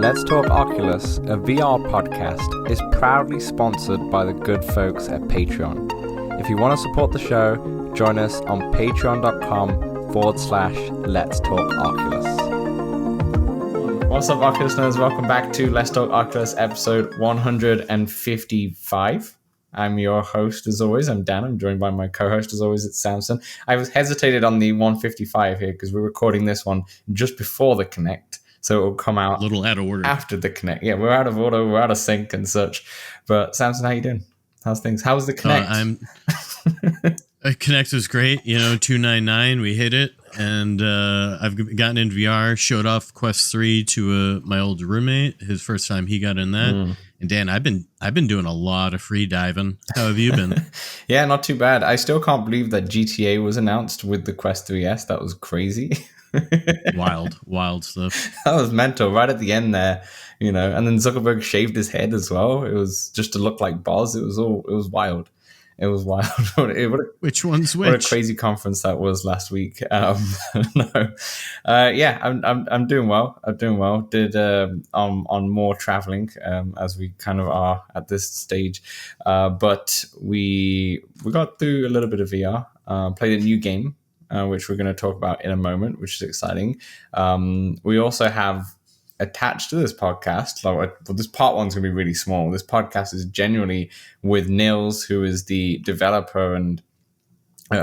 Let's Talk Oculus, a VR podcast, is proudly sponsored by the good folks at Patreon. If you want to support the show, join us on patreon.com/Let's Talk Oculus. What's up, Oculus nerds? Welcome back to Let's Talk Oculus episode 155. I'm your host, as always. I'm Dan. I'm joined by my co-host, as always, it's Samson. I was hesitated on the 155 here because we're recording this one just before the Connect. So it will come out a little out of order after the Connect. Yeah, we're out of order. We're out of sync and such. But Samson, how you doing? How's things? How was the Connect? Connect was great. 299. We hit it, and I've gotten into VR. Showed off Quest 3 to my old roommate. His first time he got in that. And Dan, I've been doing a lot of free diving. How have you been? Yeah, not too bad. I still can't believe that GTA was announced with the Quest 3S. That was crazy. wild stuff. That was mental right at the end there, and then Zuckerberg shaved his head as well. It was just to look like Boz. It was wild. It was wild. Which one's which? What a crazy conference that was last week. No. Yeah, I'm doing well. Did on more traveling as we kind of are at this stage. But we got through a little bit of VR. Played a new game, which we're going to talk about in a moment, which is exciting. We also have attached to this podcast, this part one's going to be really small. This podcast is genuinely with Nills, who is the developer and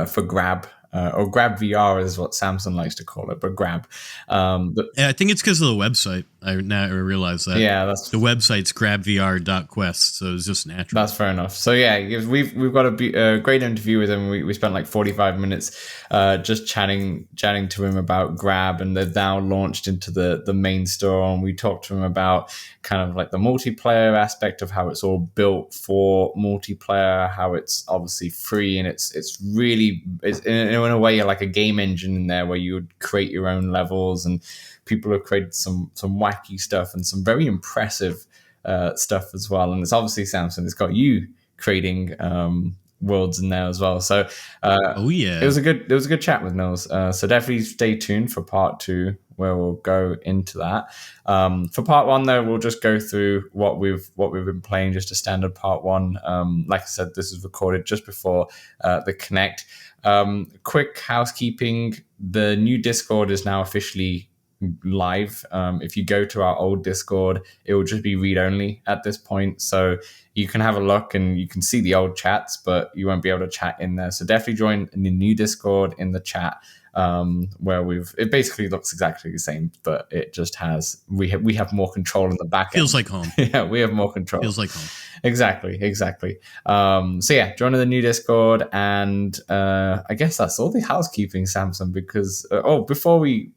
for Grab, or Grab VR is what Samson likes to call it, but Grab. Yeah, I think it's because of the website. I realize that. Yeah, that's the website's grabvr.quest, so it's just natural. That's fair enough. So yeah, we've got a great interview with him. We spent like 45 minutes just chatting to him about Grab, and they've now launched into the main store, and we talked to him about kind of like the multiplayer aspect of how it's all built for multiplayer, how it's obviously free, and it's really in a way like a game engine in there where you would create your own levels, and people have created some wacky stuff and some very impressive stuff as well. And it's obviously Samson. It's got you creating worlds in there as well. So oh yeah, it was a good chat with Nills. So definitely stay tuned for part 2, where we'll go into that. For part 1 though, we'll just go through what we've been playing, just a standard part 1. Like I said, this is recorded just before the Connect. Quick housekeeping: the new Discord is now officially live. If you go to our old Discord, it will just be read only at this point, so you can have a look and you can see the old chats, but you won't be able to chat in there. So definitely join the new Discord in the chat, where it basically looks exactly the same, but it just has we have more control in the back end. Feels like home. Yeah, we have more control. Feels like home. Exactly. So yeah, join the new Discord, and I guess that's all the housekeeping, Samson, because before we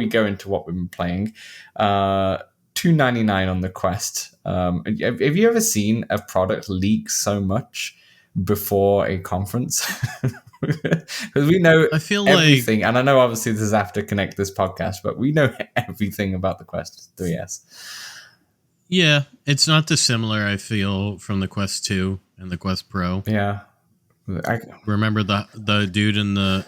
go into what we've been playing, $2.99 on the Quest. Have you ever seen a product leak so much before a conference? Because we know everything, and I know obviously this is after Connect this podcast, but we know everything about the Quest 3S. Yeah, it's not dissimilar, I feel, from the Quest 2 and the Quest Pro. Yeah, I remember the dude in the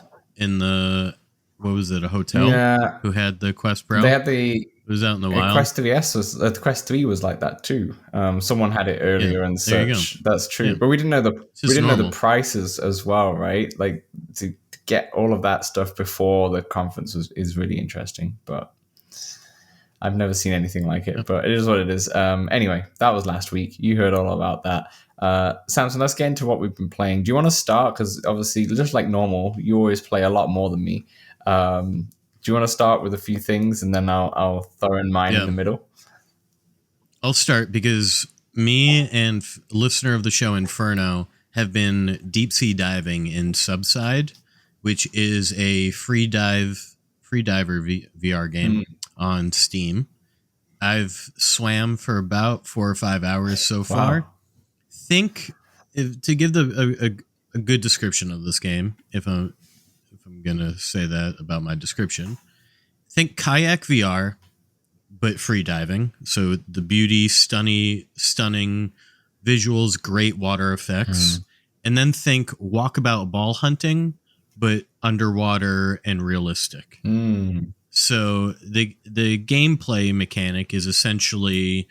what was it, a hotel? Yeah, who had the Quest Pro? They had it was out in the wild. Quest 3S the Quest 3 was like that too. Someone had it earlier and such. That's true, yeah. But we didn't know the prices as well, right? Like to get all of that stuff before the conference is really interesting. But I've never seen anything like it. But it is what it is. Anyway, that was last week. You heard all about that. Samson, let's get into what we've been playing. Do you want to start? Because obviously, just like normal, you always play a lot more than me. Do you want to start with a few things, and then I'll throw in mine in the middle? I'll start because me and listener of the show Inferno have been deep sea diving in Subside, which is a free diver VR game on Steam. I've swam for about 4 or 5 hours so far. Wow. To give a good description of this game, if I'm gonna say that about my description, think kayak VR, but free diving. So the beauty, stunning visuals, great water effects, and then think walkabout ball hunting, but underwater and realistic. So the gameplay mechanic is essentially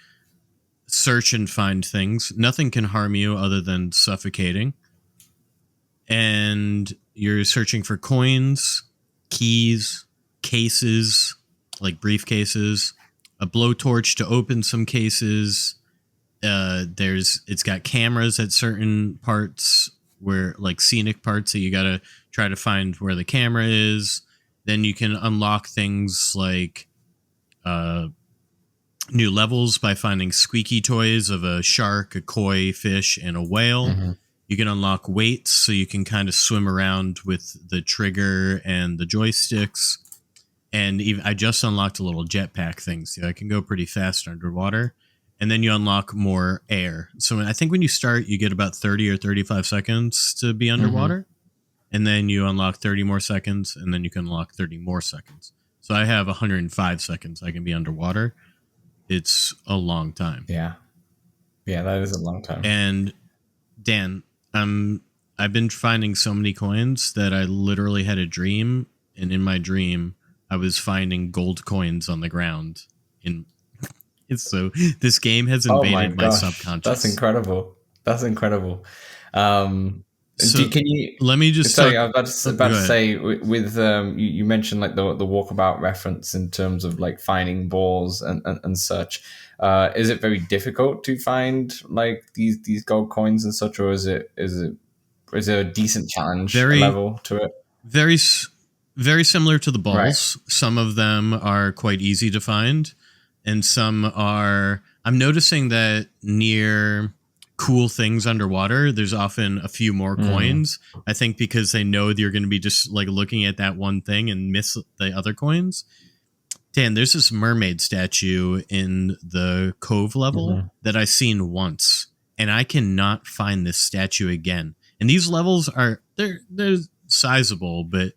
search and find things. Nothing can harm you other than suffocating. And you're searching for coins, keys, cases, like briefcases, a blowtorch to open some cases. It's got cameras at certain parts where, like, scenic parts that you gotta try to find where the camera is. Then you can unlock things like new levels by finding squeaky toys of a shark, a koi fish, and a whale. Mm-hmm. You can unlock weights so you can kind of swim around with the trigger and the joysticks. And even I just unlocked a little jetpack thing, so I can go pretty fast underwater. And then you unlock more air. So I think when you start, you get about 30 or 35 seconds to be underwater. And then you unlock 30 more seconds, and then you can unlock 30 more seconds. So I have 105 seconds I can be underwater. It's a long time. Yeah. Yeah, that is a long time. And Dan, I've been finding so many coins that I literally had a dream, and in my dream, I was finding gold coins on the ground. So this game has invaded my subconscious. That's incredible. That's incredible. So can you let me just sorry, talk, I was about to say with you mentioned like the walkabout reference in terms of like finding balls and such. Is it very difficult to find like these gold coins and such, or is there a decent challenge level to it? Very similar to the balls. Right. Some of them are quite easy to find, and some are. I'm noticing that near cool things underwater, there's often a few more coins. I think because they know that you're going to be just like looking at that one thing and miss the other coins. Dan, there's this mermaid statue in the cove level that I've seen once, and I cannot find this statue again. And these levels they're sizable, but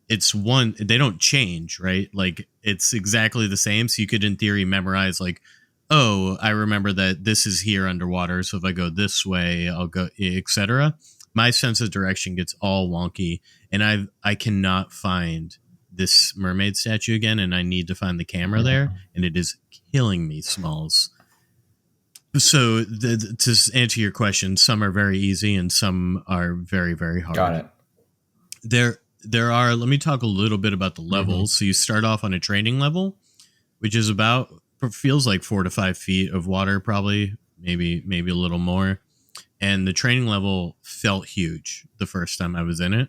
they don't change, right? Like it's exactly the same. So you could in theory memorize like, oh, I remember that this is here underwater. So if I go this way, I'll go, etc. My sense of direction gets all wonky, and I cannot find this mermaid statue again, and I need to find the camera there, and it is killing me, Smalls. So to answer your question, some are very easy and some are very, very hard. Got it. There are, let me talk a little bit about the levels. So you start off on a training level, which is feels like 4 to 5 feet of water, probably, maybe a little more. And the training level felt huge the first time I was in it.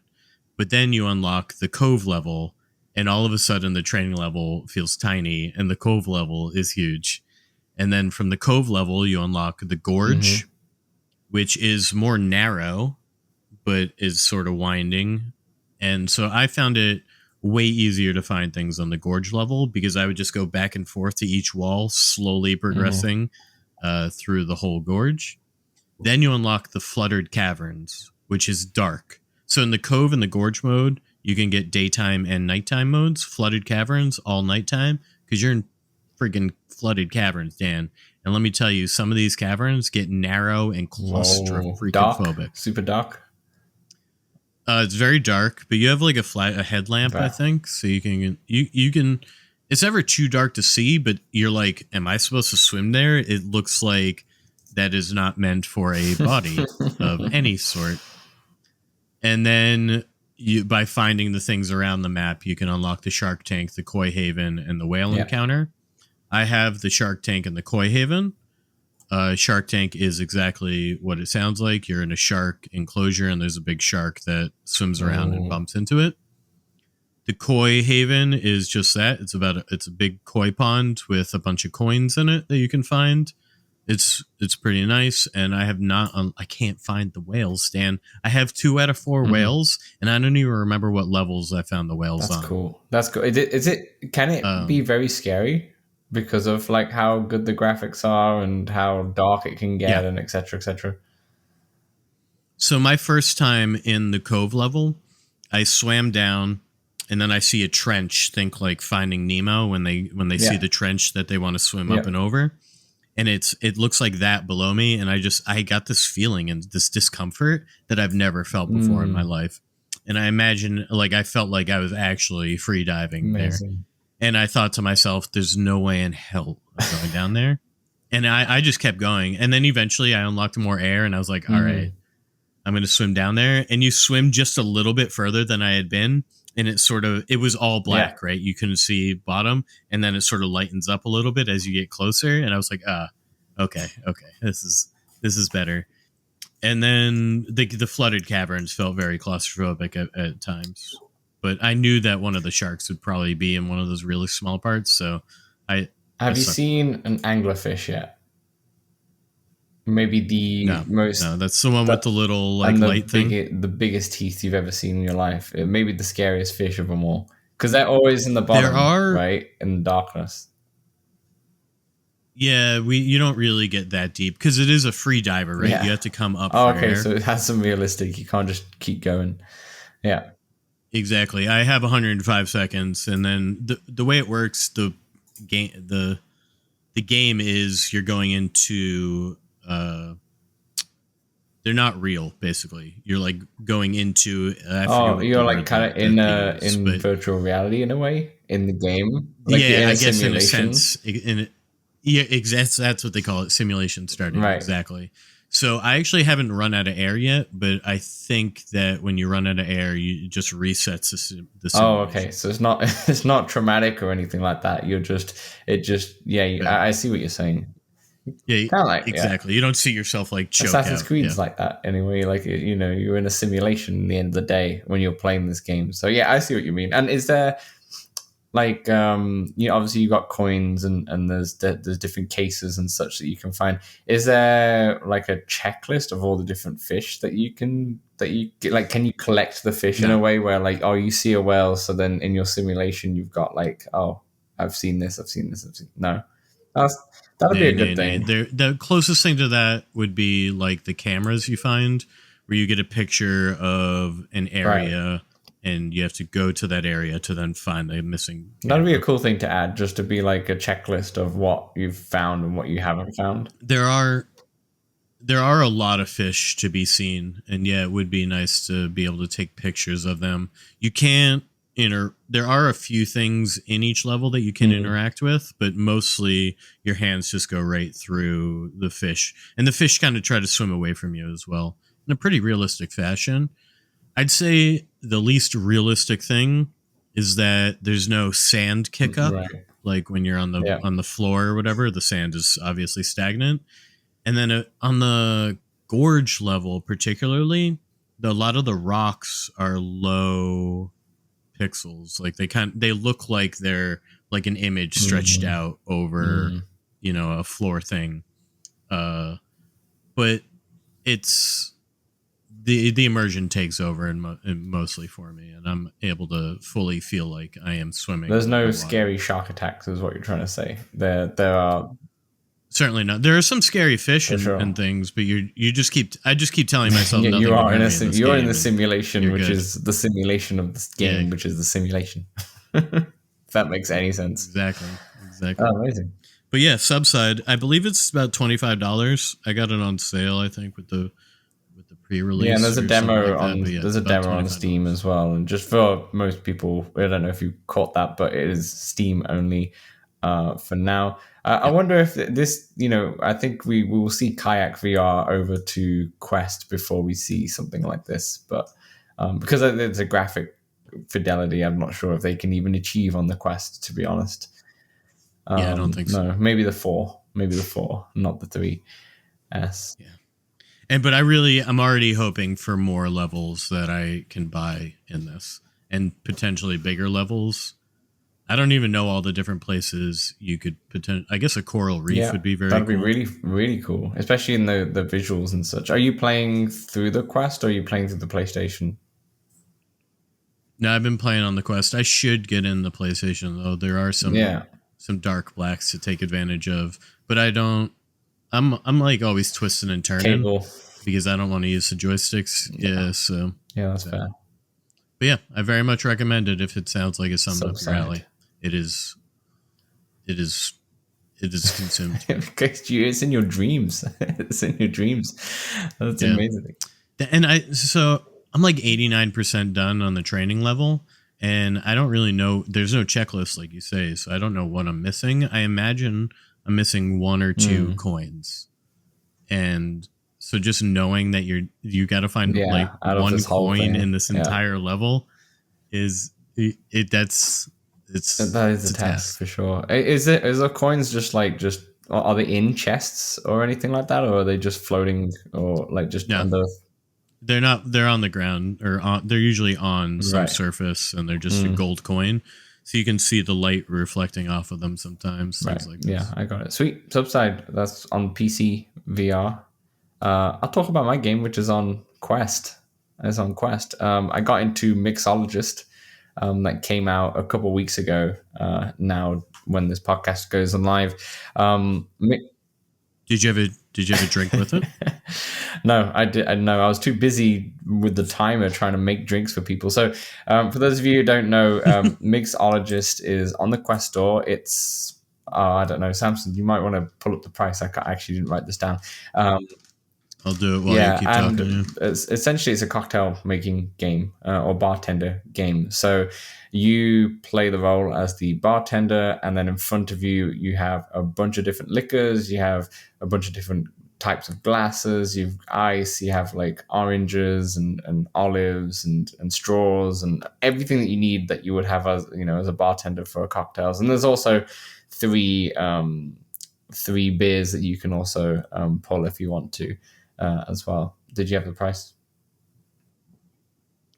But then you unlock the cove level, and all of a sudden the training level feels tiny and the cove level is huge. And then from the cove level, you unlock the gorge, which is more narrow, but is sort of winding. And so I found it way easier to find things on the gorge level because I would just go back and forth to each wall, slowly progressing through the whole gorge. Then you unlock the flooded caverns, which is dark. So in the cove and the gorge mode, you can get daytime and nighttime modes. Flooded caverns, all nighttime, because you're in friggin' flooded caverns, Dan. And let me tell you, some of these caverns get narrow and claustrophobic. Super dark. It's very dark, but you have like a headlamp, I think, so you can. It's never too dark to see, but you're like, am I supposed to swim there? It looks like that is not meant for a body of any sort. And then by finding the things around the map, you can unlock the shark tank, the koi haven, and the whale encounter. I have the shark tank and the koi haven. Shark tank is exactly what it sounds like. You're in a shark enclosure and there's a big shark that swims around and bumps into it. The koi haven is just that. It's a big koi pond with a bunch of coins in it that you can find. It's pretty nice, and I have not. I can't find the whales, Stan. I have 2 out of 4 whales, and I don't even remember what levels I found the whales on. That's cool. Can it be very scary because of like how good the graphics are and how dark it can get, and et cetera, et cetera? So my first time in the cove level, I swam down, and then I see a trench. Think like Finding Nemo when they see the trench that they want to swim up and over. And it looks like that below me, and I got this feeling and this discomfort that I've never felt before in my life. And I imagine, like, I felt like I was actually free diving there. And I thought to myself, there's no way in hell I'm going down there. And I just kept going. And then eventually I unlocked more air and I was like, all right, I'm going to swim down there. And you swim just a little bit further than I had been. And it was all black, right? You couldn't see bottom. And then it sort of lightens up a little bit as you get closer. And I was like, okay. This is better. And then the flooded caverns felt very claustrophobic at times. But I knew that one of the sharks would probably be in one of those really small parts. So Have you seen an anglerfish yet? Maybe the most. No, that's the one with the little like light thing. The biggest teeth you've ever seen in your life. It may be the scariest fish of them all because they're always in the bottom, right, in the darkness. Yeah, you don't really get that deep because it is a free diver, right? Yeah. You have to come up. Oh, okay, so it has some realistic. You can't just keep going. Yeah, exactly. I have 105 seconds, and then the way it works, the game is you're going into. They're not real, basically. You're like going into. You're like kind of in virtual reality in a way in the game. Like yeah, I guess in a sense. Yeah, exactly. That's what they call it, simulation starting. Right. Exactly. So I actually haven't run out of air yet, but I think that when you run out of air, it just resets the simulation. Oh, okay. So it's not traumatic or anything like that. I see what you're saying. Yeah, kind of like exactly. Yeah. You don't see yourself like choke Assassin's out. Creed's like that anyway. Like you're in a simulation at the end of the day when you're playing this game. So yeah, I see what you mean. And is there like obviously you got coins and there's different cases and such that you can find. Is there like a checklist of all the different fish that you get? Like, can you collect the fish in a way where like, oh, you see a whale, so then in your simulation you've got like, oh, I've seen this. No. That'd be a good thing. The closest thing to that would be like the cameras you find where you get a picture of an area and you have to go to that area to then find the missing camera. That'd be a cool thing to add, just to be like a checklist of what you've found and what you haven't found. There are a lot of fish to be seen, and yeah, it would be nice to be able to take pictures of them. You can't there are a few things in each level that you can interact with, but mostly your hands just go right through the fish, and the fish kind of try to swim away from you as well in a pretty realistic fashion. I'd say the least realistic thing is that there's no sand kick up, like when you're on the floor or whatever. The sand is obviously stagnant, and then on the gorge level, particularly, a lot of the rocks are low pixels. Like they look like they're like an image stretched out over a floor thing, but it's the immersion takes over and mostly for me, and I'm able to fully feel like I am swimming. There's no scary shark attacks is what you're trying to say. There are certainly not. There are some scary fish and things, but I just keep telling myself nothing. You're in the simulation, which is the simulation of this game, which is the simulation. If that makes any sense. Exactly. Oh, amazing. But yeah, Subside, I believe it's about $25. I got it on sale, I think, with the pre-release. Yeah, and there's a demo on Steam as well. And just for most people, I don't know if you caught that, but it is Steam only for now. I wonder if this, I think we will see Kayak VR over to Quest before we see something like this. But because it's a graphic fidelity, I'm not sure if they can even achieve on the Quest, to be honest. I don't think so. No, maybe the 4, not the 3S. Yeah. But I'm already hoping for more levels that I can buy in this, and potentially bigger levels. I don't even know all the different places you could I guess a coral reef would be that'd be really, really cool, especially in the visuals and such. Are you playing through the Quest or are you playing through the PlayStation? No, I've been playing on the Quest. I should get in the PlayStation though. There are some dark blacks to take advantage of, but I don't. I'm like always twisting and turning because I don't want to use the joysticks. Yeah, so that's fair. But yeah, I very much recommend it if it sounds like it's something up your alley. It is consumed. It's in your dreams. It's in your dreams. That's amazing. And I'm like 89% done on the training level, and I don't really know. There's no checklist like you say, so I don't know what I'm missing. I imagine I'm missing one or two coins, and so just knowing that you got to find like Yeah, out of one this whole coin in thing. this Yeah. entire level is it. That's That is it's a a task test. for sure. Is the coins just like just are they in chests or anything like that, or are they just floating or like just No, under? they're not. They're on the ground or on. They're usually on some Right. surface, and they're just a gold coin, so you can see the light reflecting off of them sometimes. Right. Things like Yeah, this. I got it. Sweet. Subside. That's on PC VR. I'll talk about my game, which is on Quest. It's on Quest. I got into Mixologist. That came out a couple weeks ago. Now, when this podcast goes on live, Mi- Did you have a drink with it? no, I did. No, I was too busy with the timer trying to make drinks for people. So, for those of you who don't know, Mixologist is on the Quest store. It's I don't know, Samson. You might want to pull up the price. I actually didn't write this down. I'll do it while you Yeah, keep and talking. Yeah. essentially it's a cocktail making game or bartender game. So you play the role as the bartender, and then in front of you you have a bunch of different liquors. You have a bunch of different types of glasses. You've ice. You have like oranges and olives and straws and everything that you need that you would have as as a bartender for cocktails. And there's also three three beers that you can also pull if you want to as well. Did you have the price?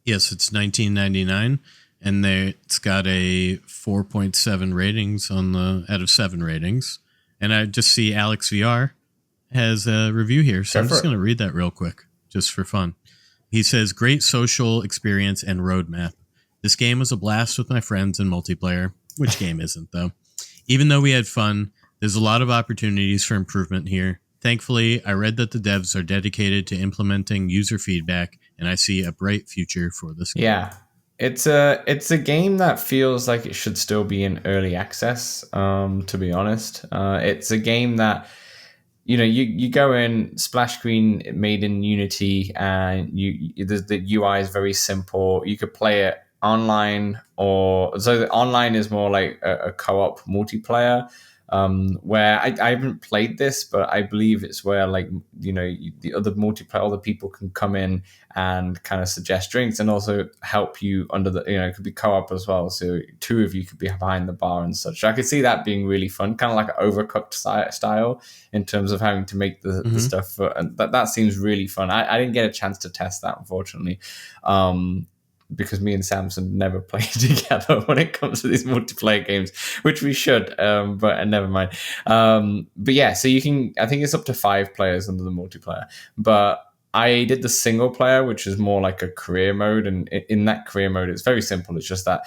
Yes, it's 19.99, and it's got a 4.7 ratings on the out of 7 ratings. And I just see Alex VR has a review here, so Go I'm for just it. going to read that real quick, just for fun. He says, "Great social experience and roadmap. This game was a blast with my friends in multiplayer. Which game isn't, though? Even though we had fun, there's a lot of opportunities for improvement here. Thankfully, I read that the devs are dedicated to implementing user feedback, and I see a bright future for this game." Yeah, it's a game that feels like it should still be in early access. To be honest, it's a game that you go in splash screen made in Unity, and the UI is very simple. You could play it online, or so the online is more like a co-op multiplayer. Where I haven't played this, but I believe it's where like the other multiplayer, other people can come in and kind of suggest drinks and also help you under the it could be co-op as well, so two of you could be behind the bar and such. So I could see that being really fun, kind of like an overcooked style in terms of having to make the Mm-hmm. stuff for, and that seems really fun. I didn't get a chance to test that, unfortunately, because me and Samson never play together when it comes to these multiplayer games, which we should, but never mind. But yeah, so you can, I think it's up to 5 players under the multiplayer, but I did the single player, which is more like a career mode. And in that career mode, it's very simple. It's just that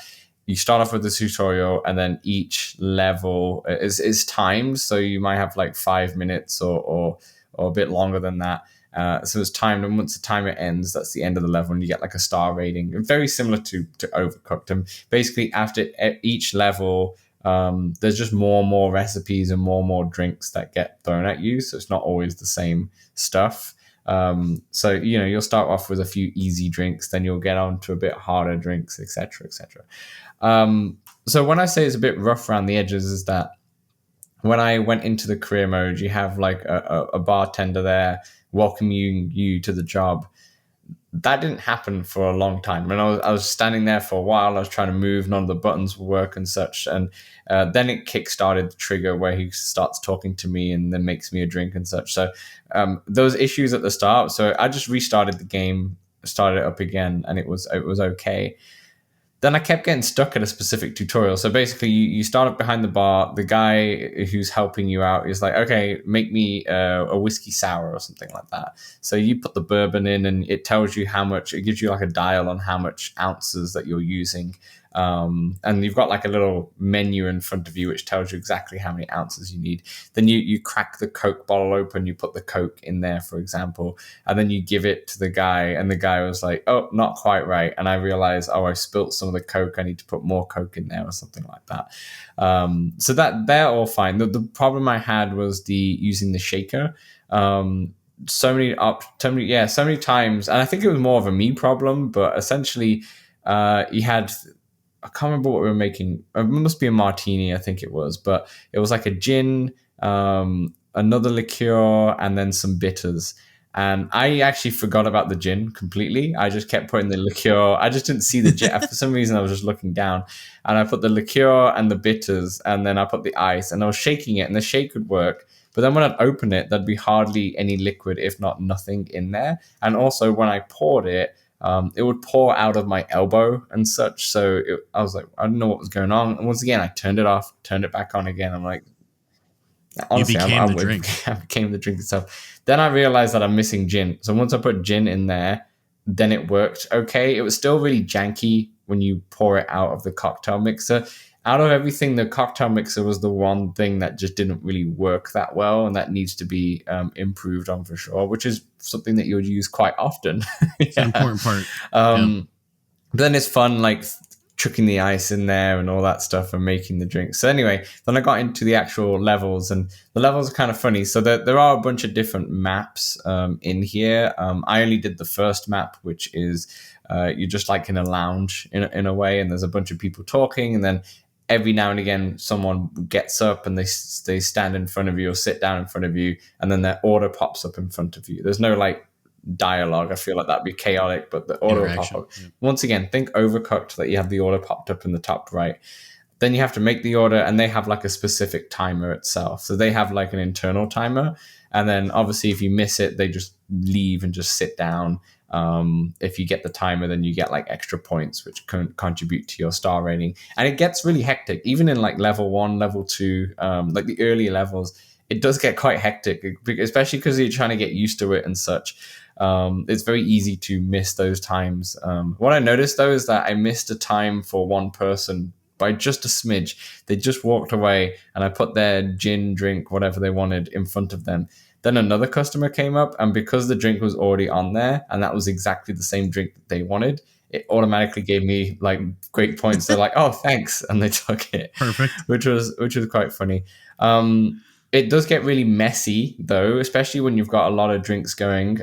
you start off with the tutorial, and then each level is timed. So you might have like 5 minutes or a bit longer than that. So it's timed, and once the timer ends, that's the end of the level, and you get like a star rating. Very similar to Overcooked. And basically, after each level, there's just more and more recipes and more drinks that get thrown at you. So it's not always the same stuff. So you'll start off with a few easy drinks, then you'll get on to a bit harder drinks, etc., etc. So when I say it's a bit rough around the edges, is that when I went into the career mode, you have like a bartender there welcoming you to the job. That didn't happen for a long time. And I was standing there for a while. I was trying to move, none of the buttons would work and such. And then it kick-started the trigger where he starts talking to me and then makes me a drink and such. So those issues at the start. So I just restarted the game, started it up again, and it was okay. Then I kept getting stuck at a specific tutorial. So basically, you start up behind the bar. The guy who's helping you out is like, okay, make me a whiskey sour or something like that. So you put the bourbon in, and it tells you how much. It gives you like a dial on how much ounces that you're using. And you've got like a little menu in front of you which tells you exactly how many ounces you need. Then you crack the Coke bottle open, you put the Coke in there, for example, and then you give it to the guy, and the guy was like, oh, not quite right. And I realized, oh, I spilt some of the Coke, I need to put more Coke in there or something like that. So that they're all fine. The problem I had was using the shaker. So many times, and I think it was more of a me problem, but essentially you had I can't remember what we were making. It must be a martini, I think it was, but it was like a gin, another liqueur, and then some bitters. And I actually forgot about the gin completely. I just kept putting the liqueur. I just didn't see the gin. For some reason, I was just looking down, and I put the liqueur and the bitters, and then I put the ice, and I was shaking it, and the shake would work. But then when I'd open it, there'd be hardly any liquid, if not nothing in there. And also when I poured it, it would pour out of my elbow and such. So I was like, I don't know what was going on. And once again, I turned it off, turned it back on again. I'm like, You honestly, became the drink. I became the drink itself. Then I realized that I'm missing gin. So once I put gin in there, then it worked okay. It was still really janky when you pour it out of the cocktail mixer. Out of everything, the cocktail mixer was the one thing that just didn't really work that well, and that needs to be improved on for sure, which is something that you would use quite often. It's an important part. But then it's fun, like chucking the ice in there and all that stuff and making the drink. So anyway, then I got into the actual levels, and the levels are kind of funny. So there are a bunch of different maps in here. I only did the first map, which is you're just like in a lounge in a way, and there's a bunch of people talking, and then every now and again someone gets up and they stand in front of you or sit down in front of you, and then their order pops up in front of you. There's no like dialogue. I feel like that'd be chaotic, but the order will pop up. Yeah. Once again, think Overcooked, that you have the order popped up in the top right. Then you have to make the order, and they have like a specific timer itself. So they have like an internal timer, and then obviously if you miss it, they just leave and just sit down. If you get the timer, then you get like extra points, which can contribute to your star rating. And it gets really hectic, even in like level 1, level 2, like the early levels. It does get quite hectic, especially because you're trying to get used to it and such. It's very easy to miss those times. What I noticed though is that I missed a time for one person by just a smidge. They just walked away, and I put their gin drink, whatever they wanted, in front of them. Then another customer came up, and because the drink was already on there and that was exactly the same drink that they wanted, it automatically gave me like great points. They're like, oh, thanks. And they took it. Perfect. Which was quite funny. It does get really messy though, especially when you've got a lot of drinks going.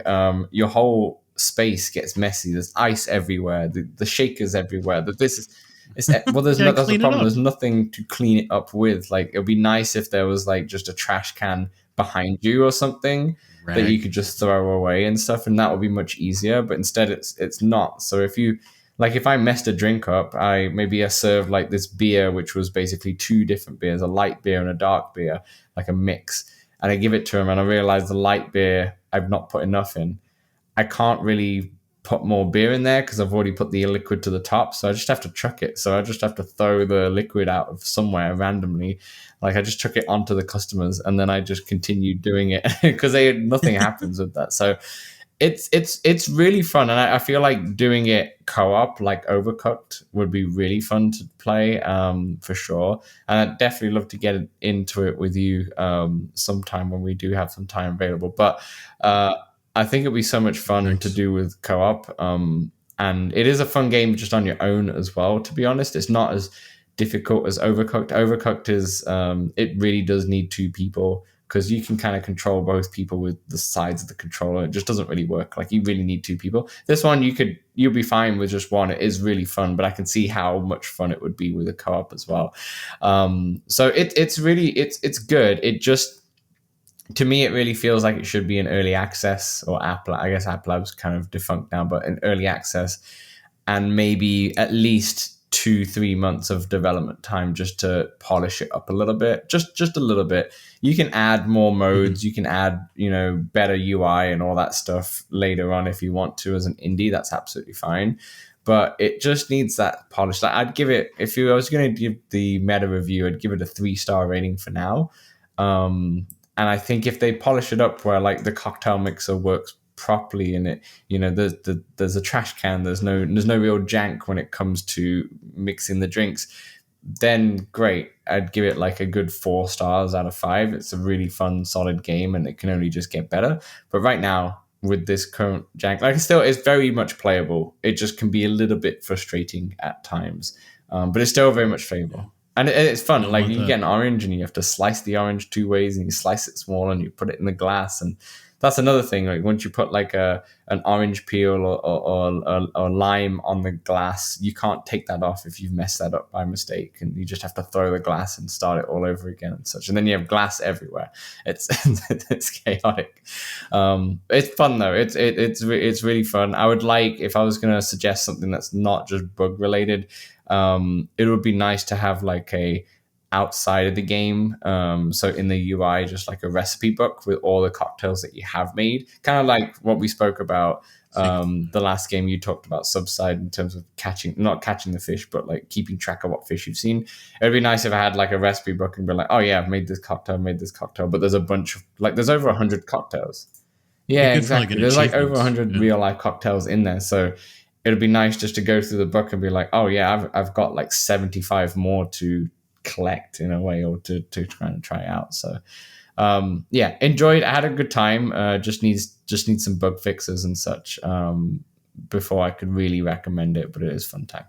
Your whole space gets messy. There's ice everywhere. The shaker's everywhere. There's that's the problem. There's nothing to clean it up with. Like, it'd be nice if there was like just a trash can behind you or something that you could just throw away and stuff, and that would be much easier. But instead, it's not. So if I messed a drink up, I served like this beer, which was basically 2 different beers, a light beer and a dark beer, like a mix. And I give it to him, and I realize the light beer, I've not put enough in. I can't really put more beer in there because I've already put the liquid to the top. So I just have to chuck it. So I just have to throw the liquid out of somewhere randomly. Like, I just chuck it onto the customers, and then I just continue doing it because nothing happens with that. So it's really fun, and I feel like doing it co-op like Overcooked would be really fun to play, for sure. And I'd definitely love to get into it with you sometime when we do have some time available. But I think it'd be so much fun to do with co-op, and it is a fun game just on your own as well. To be honest, it's not as difficult as Overcooked. Overcooked is it really does need 2 people, because you can kind of control both people with the sides of the controller. It just doesn't really work. Like, you really need 2 people. This one, you'll be fine with just one. It is really fun, but I can see how much fun it would be with a co-op as well. So it's really good. It just, to me, it really feels like it should be in early access, or I guess App Lab's kind of defunct now, but in early access, and maybe at least 2-3 months of development time just to polish it up a little bit, just a little bit. You can add more modes, you can add, better UI and all that stuff later on if you want to as an indie. That's absolutely fine, but it just needs that polish. Like, I'd give it, if I was going to give the meta review, I'd give it a 3-star rating for now. And I think if they polish it up where like the cocktail mixer works properly in it, there's a trash can, there's no real jank when it comes to mixing the drinks, then great. I'd give it like a good 4 stars out of 5. It's a really fun, solid game, and it can only just get better. But right now, with this current jank, like, it's very much playable. It just can be a little bit frustrating at times, but it's still very much playable. And it's fun. Like, you get an orange, and you have to slice the orange 2 ways, and you slice it small, and you put it in the glass, and that's another thing. Like once you put like an orange peel or lime on the glass, you can't take that off if you've messed that up by mistake, and you just have to throw the glass and start it all over again and such. And then you have glass everywhere. It's it's chaotic. It's fun though. It's really fun. I would like, if I was going to suggest something that's not just bug related, it would be nice to have like a outside of the game, so in the UI, just like a recipe book with all the cocktails that you have made, kind of like what we spoke about the last game you talked about, Subside, in terms of not catching the fish, but like keeping track of what fish you've seen. It'd be nice if I had like a recipe book and be like, oh yeah, I've made this cocktail, but there's a bunch of, like, there's over 100 cocktails. Yeah, exactly. There's like over 100 real life cocktails in there, so it'd be nice just to go through the book and be like, oh yeah, I've got like 75 more to collect in a way, or to try out. So yeah, enjoyed. I had a good time. Just need some bug fixes and such before I could really recommend it, but it is fun time.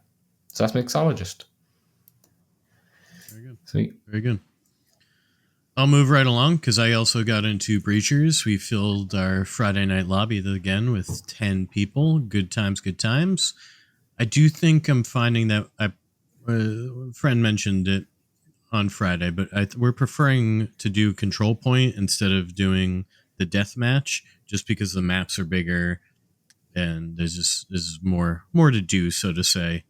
So that's Mixologist. Very good. Sweet. Very good. I'll move right along because I also got into Breachers. We filled our Friday night lobby again with 10 people. Good times, good times. I do think I'm finding that a friend mentioned it on Friday, but we're preferring to do control point instead of doing the death match, just because the maps are bigger and there's more to do, so to say.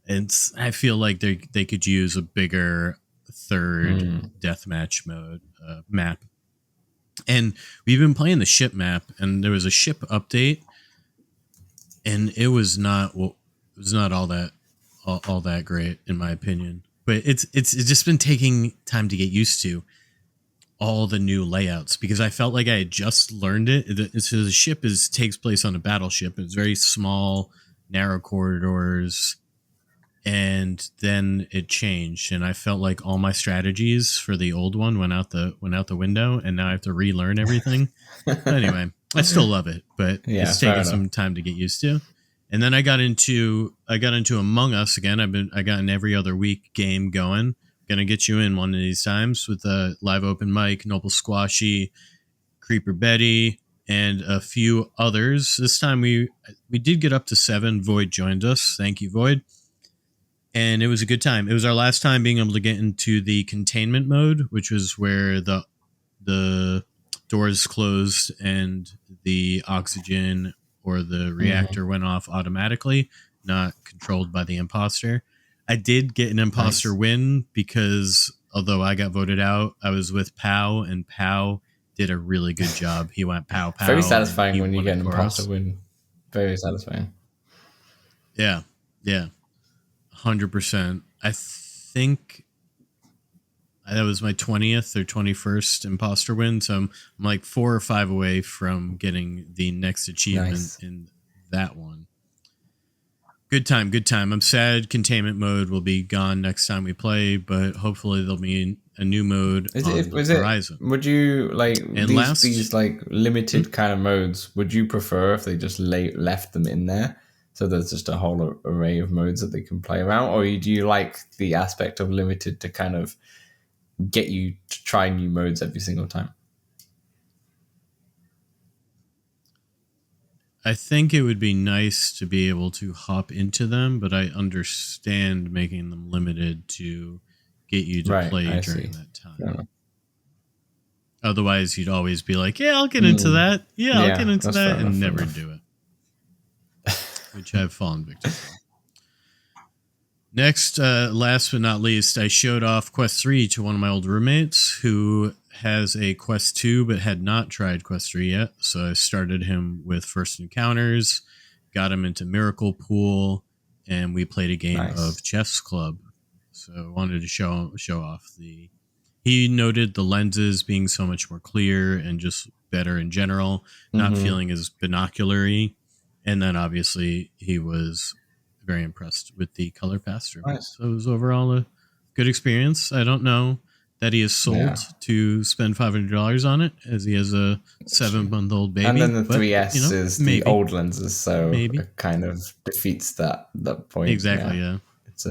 And I feel like they could use a bigger third deathmatch mode map. And we've been playing the ship map, and there was a ship update, and it was not all that great in my opinion. But it's just been taking time to get used to all the new layouts, because I felt like I had just learned it. So the ship takes place on a battleship. It's very small, narrow corridors, and then it changed, and I felt like all my strategies for the old one went out the window, and now I have to relearn everything. But anyway, I still love it, but Yeah, it's taken some time to get used to. And then I got into Among Us again. I got an every other week game going. Gonna get you in one of these times with a live open mic, Noble Squashy, Creeper Betty, and a few others. This time we did get up to 7. Void joined us. Thank you, Void. And it was a good time. It was our last time being able to get into the containment mode, which was where the doors closed and the oxygen or the reactor went off automatically, not controlled by the imposter. I did get an imposter win because although I got voted out, I was with Pow, and Pow did a really good job. He went pow pow. Very satisfying when you get an imposter win. Very satisfying. Yeah. 100%. I think that was my 20th or 21st imposter win, so I'm like 4 or 5 away from getting the next achievement in that one. Good time. I'm sad containment mode will be gone next time we play, but hopefully there'll be a new mode on the horizon. Would you like these like limited kind of modes? Would you prefer if they just left them in there, so there's just a whole array of modes that they can play around, or do you like the aspect of limited to kind of get you to try new modes every single time? I think it would be nice to be able to hop into them, but I understand making them limited to get you to play during that time. Otherwise, you'd always be like, yeah, I'll get into that. Yeah, I'll get into that, and never do it. Which I've fallen victim to. Next, last but not least, I showed off Quest 3 to one of my old roommates who has a Quest 2 but had not tried Quest 3 yet. So I started him with First Encounters, got him into Miracle Pool, and we played a game of Chess Club. So I wanted to show off he noted the lenses being so much more clear and just better in general, not feeling as binocular-y. And then obviously he was very impressed with the color pass-through. So it was overall a good experience. I don't know that he is sold to spend $500 on it, as he has a 7-month-old baby. And then the 3S is the old lenses, so it kind of defeats that point. Exactly, yeah. It's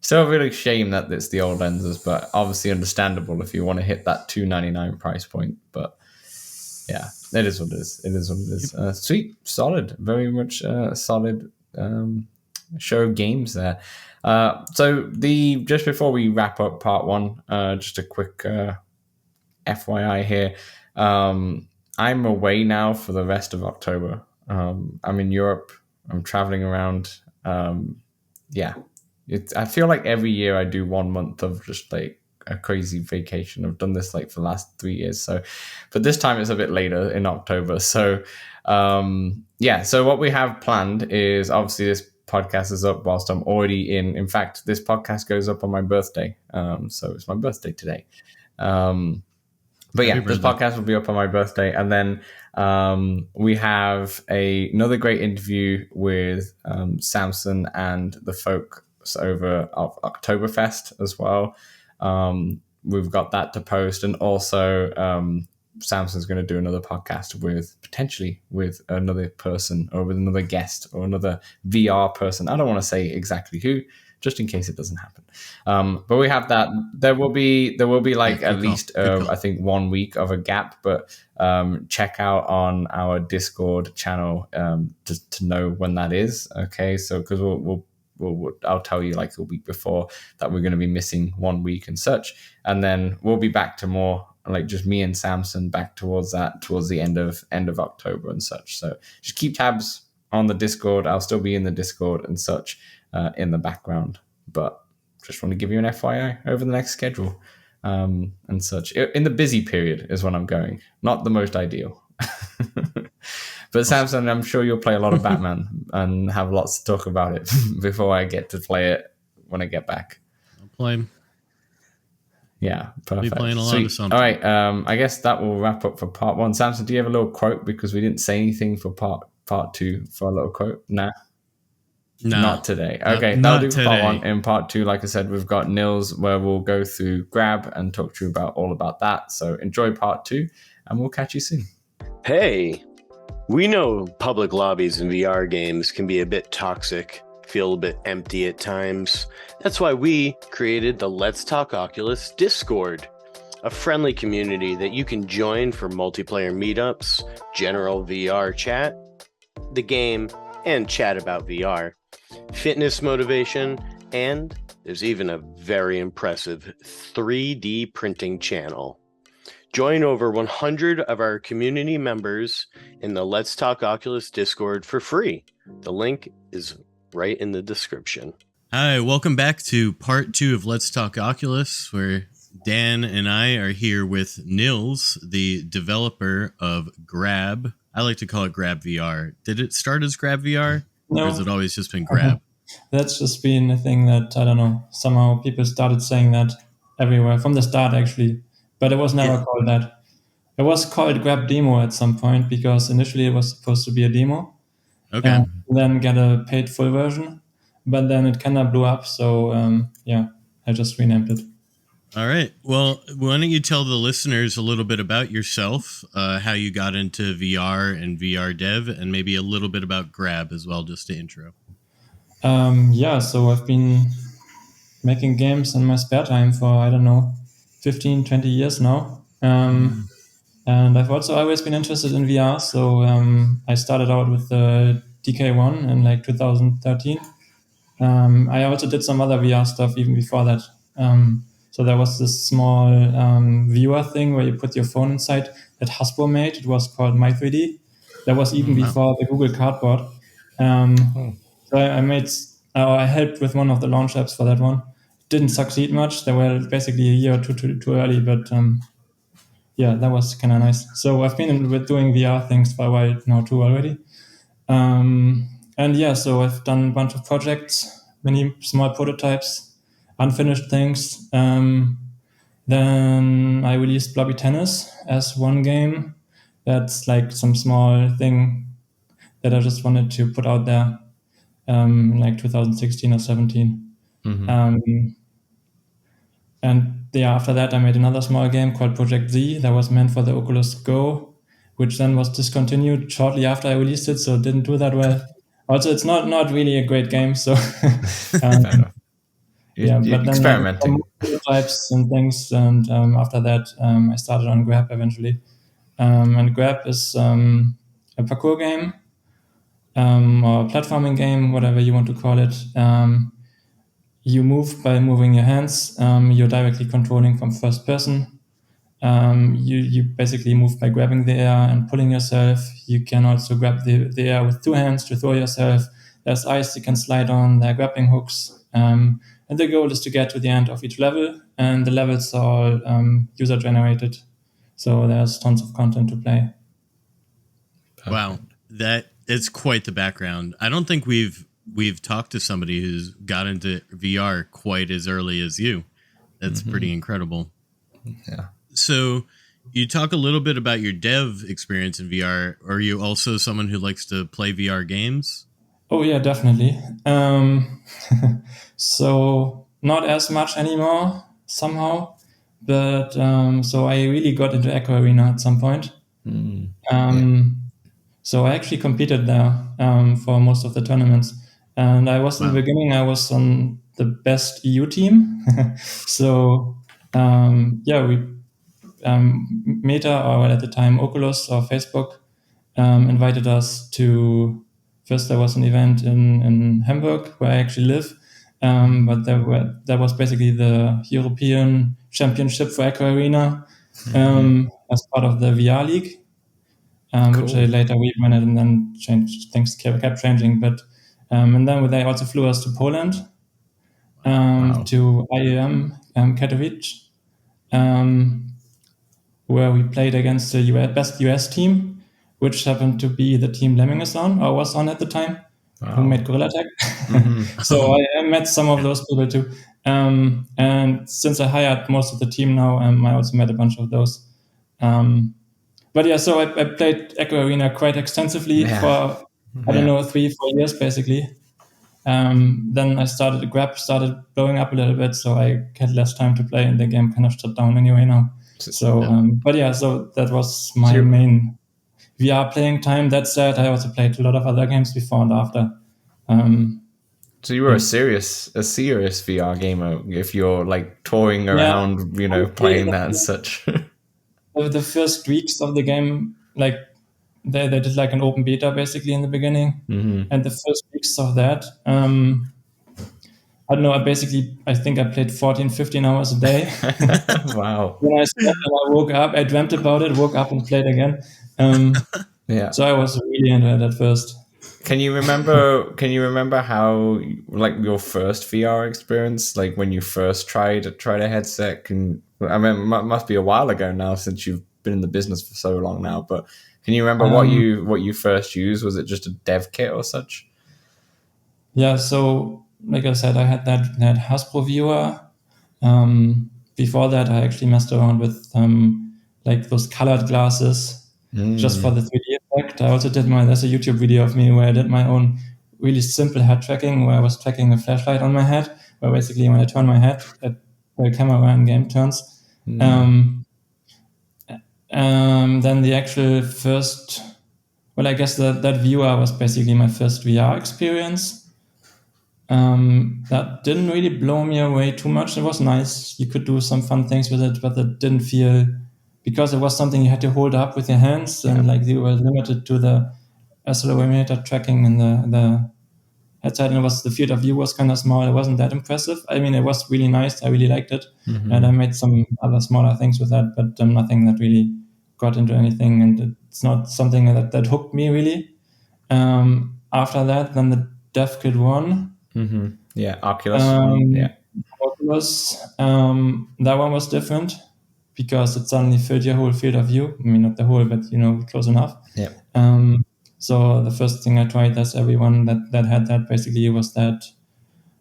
still a really shame that it's the old lenses, but obviously understandable if you want to hit that $299 price point. But yeah, it is what it is. It is what it is. Sweet, solid, very much solid show of games there. So just before we wrap up part one, just a quick FYI here. I'm away now for the rest of October. I'm in Europe. I'm traveling around. Yeah, I feel like every year I do 1 month of just like a crazy vacation. I've done this like for the last 3 years. So, but this time it's a bit later in October. So, yeah. So what we have planned is obviously this podcast is up whilst I'm already in. In fact, this podcast goes up on my birthday. So it's my birthday today. But yeah, this podcast will be up on my birthday. And then we have another great interview with Samson and the folks over of Oktoberfest as well. We've got that to post. And also Samson's going to do another podcast potentially with another person or with another guest or another VR person. I don't want to say exactly who, just in case it doesn't happen. But we have that. There will be like at least I think 1 week of a gap. But check out on our Discord channel to know when that is. Okay, so because I'll tell you like a week before that we're going to be missing 1 week and such, and then we'll be back to more like just me and Samson back towards the end of October and such. So just keep tabs on the Discord. I'll still be in the Discord and such in the background, but just want to give you an FYI over the next schedule and such. In the busy period is when I'm going, not the most ideal. But Samson, I'm sure you'll play a lot of Batman and have lots to talk about it before I get to play it when I get back. I'll play. Yeah, perfect. I'll be playing a lot of something. All right, I guess that will wrap up for part one. Samson, do you have a little quote? Because we didn't say anything for part two for a little quote. Nah. No, not today. Okay, that'll do for part one. In part two, like I said, we've got Nills where we'll go through Grab and talk to you about all about that. So enjoy part two, and we'll catch you soon. Hey, we know public lobbies in VR games can be a bit toxic, feel a bit empty at times. That's why we created the Let's Talk Oculus Discord, a friendly community that you can join for multiplayer meetups, general VR chat, the game, and chat about VR, fitness motivation, and there's even a very impressive 3D printing channel. Join over 100 of our community members in the Let's Talk Oculus Discord for free. The link is right in the description. Hi, welcome back to part two of Let's Talk Oculus, where Dan and I are here with Nills, the developer of Grab. I like to call it Grab VR. Did it start as Grab VR? No. Or has it always just been Grab? That's just been a thing that, I don't know, somehow people started saying that everywhere, from the start actually. But it was never called that. It was called Grab Demo at some point because initially it was supposed to be a demo. Okay. And then get a paid full version. But then it kind of blew up. So, I just renamed it. All right. Well, why don't you tell the listeners a little bit about yourself, how you got into VR and VR dev, and maybe a little bit about Grab as well, just to intro. So I've been making games in my spare time for, 15, 20 years now. And I've also always been interested in VR. So I started out with the DK1 in like 2013. I also did some other VR stuff even before that. So there was this small viewer thing where you put your phone inside that Hasbro made. It was called My3D. That was even before the Google Cardboard. So I helped with one of the launch apps for that one. Didn't succeed much. They were basically a year or two too early, but that was kind of nice. So I've been doing VR things for a while now too already. So I've done a bunch of projects, many small prototypes, unfinished things. Then I released Blobby Tennis as one game. That's like some small thing that I just wanted to put out there in like 2016 or 17. Mm-hmm. After that, I made another small game called Project Z that was meant for the Oculus Go, which then was discontinued shortly after I released it, so it didn't do that well. Also, it's not really a great game, so but experimenting prototypes and things, and after that, I started on Grab eventually. And Grab is a parkour game or a platforming game, whatever you want to call it. You move by moving your hands. You're directly controlling from first person. You basically move by grabbing the air and pulling yourself. You can also grab the air with two hands to throw yourself. There's ice you can slide on. There are grappling hooks. And the goal is to get to the end of each level. And the levels are all user generated. So there's tons of content to play. Wow, that is quite the background. I don't think we've talked to somebody who's got into VR quite as early as you. That's pretty incredible. Yeah. So you talk a little bit about your dev experience in VR. Are you also someone who likes to play VR games? Oh yeah, definitely. So not as much anymore somehow, but so I really got into Echo Arena at some point. So I actually competed there for most of the tournaments, and I was in the beginning. I was on the best EU team. So we Meta, or at the time Oculus or Facebook, invited us to. First, there was an event in Hamburg where I actually live, but there was basically the European Championship for Echo Arena as part of the VR League, which I later rebranded and then changed. Things kept changing, but and then they also flew us to Poland, to IAM Katowice, where we played against the best US team, which happened to be the team Lemming is on, or was on at the time, who made Gorilla Tag. So I met some of those people too. And since I hired most of the team now, I also met a bunch of those. But yeah, so I played Echo Arena quite extensively for, 3-4 years basically. Then Grab started blowing up a little bit, so I had less time to play, and the game kind of shut down anyway now. So, so that was my main VR playing time. That said, I also played a lot of other games before and after. So you were a serious VR gamer if you're like touring around, playing that and such. The first weeks of the game, like they did like an open beta basically in the beginning, and the first weeks of that, I don't know, I think I played 14-15 hours a day. Wow. When I slept and I woke up, I dreamt about it, woke up and played again. So I was really into it at first. Can you remember how, like, your first VR experience, like when you first tried a headset? It must be a while ago now since you've been in the business for so long now, but can you remember what you first used? Was it just a dev kit or such? Yeah, so like I said, I had that Hasbro viewer. Before that, I actually messed around with like those colored glasses just for the 3D effect. I also there's a YouTube video of me where I did my own really simple head tracking, where I was tracking a flashlight on my head, where basically when I turn my head, the camera in game turns. Then the actual first, I guess that viewer was basically my first VR experience. That didn't really blow me away too much. It was nice. You could do some fun things with it, but it didn't feel, because it was something you had to hold up with your hands, and like you were limited to the accelerometer tracking in the headset, and the field of view was kind of small. It wasn't that impressive. I mean, it was really nice. I really liked it, and I made some other smaller things with that, but nothing that really got into anything, and it's not something that hooked me really. After that, then the Dev Kit 1. Yeah, Oculus. Oculus. That one was different because it suddenly filled your whole field of view. I mean, not the whole, but close enough. Yeah. So the first thing I tried, as everyone that had that basically, was that,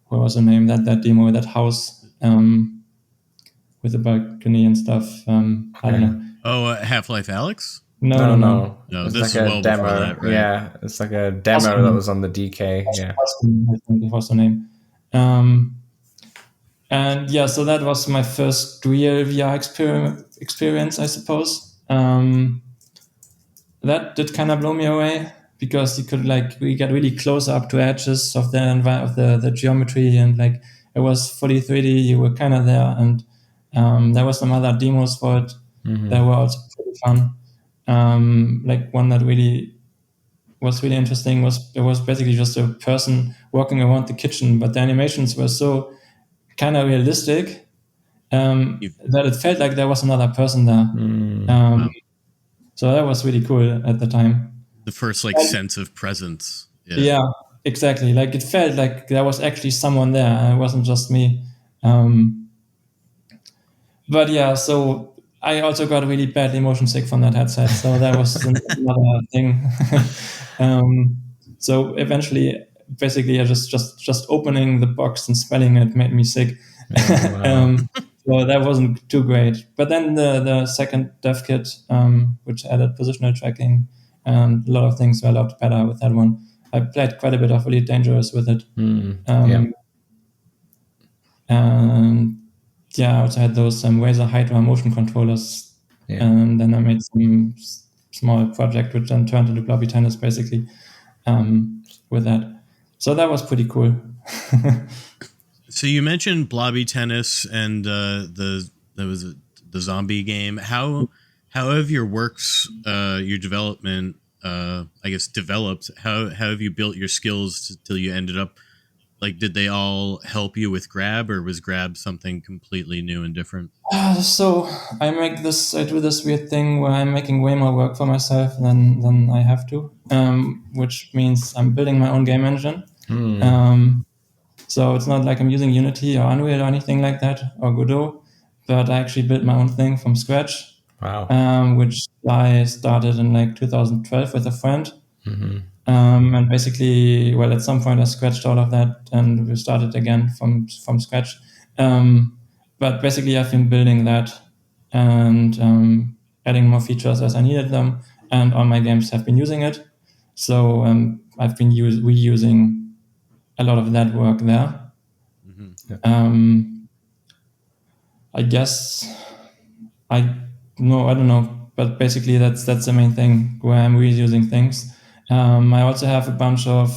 what was the name? That demo, that house with the balcony and stuff. I don't know. Oh, Half-Life Alyx? No. It's this like is a demo. that, right? Yeah, it's like a demo that was on the DK. Yeah, I think was the name. And yeah, so that was my first real VR experience, I suppose. That did kind of blow me away, because you could we get really close up to edges of the geometry, and like it was fully 3D. You were kind of there, and there were some other demos for it that were also pretty fun. Like one that really was really interesting was it was basically just a person walking around the kitchen, but the animations were so kind of realistic that it felt like there was another person there. Wow. So that was really cool at the time. The first like sense of presence. Yeah, exactly. Like it felt like there was actually someone there, and it wasn't just me. But yeah, so I also got really badly motion sick from that headset. So that was another thing. So eventually, basically, I just opening the box and smelling it made me sick. wow. So that wasn't too great. But then the second dev kit, which added positional tracking and a lot of things were a lot better with that one. I played quite a bit of Elite Dangerous with it. And yeah, I also had those Razer Hydra motion controllers. And then I made some small project which then turned into Blobby Tennis basically with that. So that was pretty cool. So you mentioned Blobby Tennis and the zombie game. How have your works, your development, I guess, developed? How have you built your skills till you ended up? Like, did they all help you with Grab, or was Grab something completely new and different? So I do this weird thing where I'm making way more work for myself than I have to, which means I'm building my own game engine. So it's not like I'm using Unity or Unreal or anything like that, or Godot, but I actually built my own thing from scratch. Wow. Which I started in like 2012 with a friend. And basically, well, at some point I scratched all of that and we started again from scratch. But basically, I've been building that and adding more features as I needed them, and all my games have been using it. So I've been reusing a lot of that work there. I guess I don't know, but basically that's the main thing where I'm reusing things. I also have a bunch of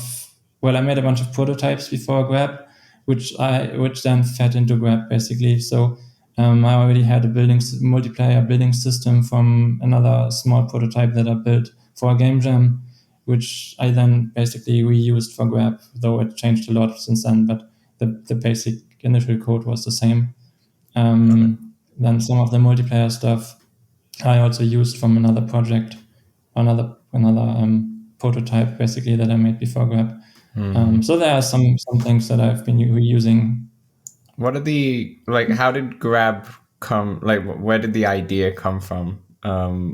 I made a bunch of prototypes before Grab, which then fed into Grab basically. So I already had a multiplayer building system from another small prototype that I built for a game jam, which I then basically reused for Grab, though it changed a lot since then, but the basic initial code was the same. Then some of the multiplayer stuff I also used from another project, another prototype basically that I made before Grab. So there are some things that I've been reusing. What are how did Grab come, where did the idea come from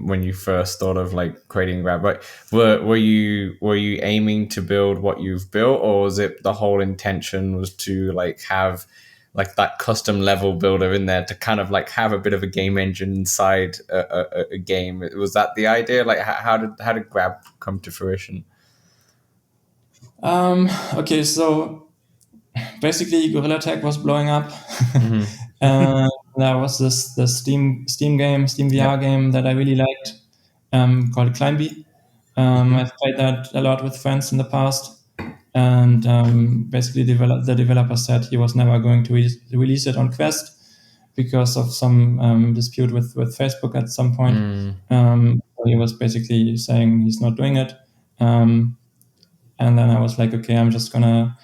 when you first thought of creating Grab? Like were you aiming to build what you've built, or was it the whole intention was to have that custom level builder in there to kind of have a bit of a game engine inside a game? Was that the idea? How did Grab come to fruition? Okay, so basically Gorilla Tag was blowing up. And there was this Steam VR game that I really liked called Climby. I've played that a lot with friends in the past. And basically the developer said he was never going to release it on Quest because of some dispute with Facebook at some point. So he was basically saying he's not doing it. And then I was like, okay, I'm just gonna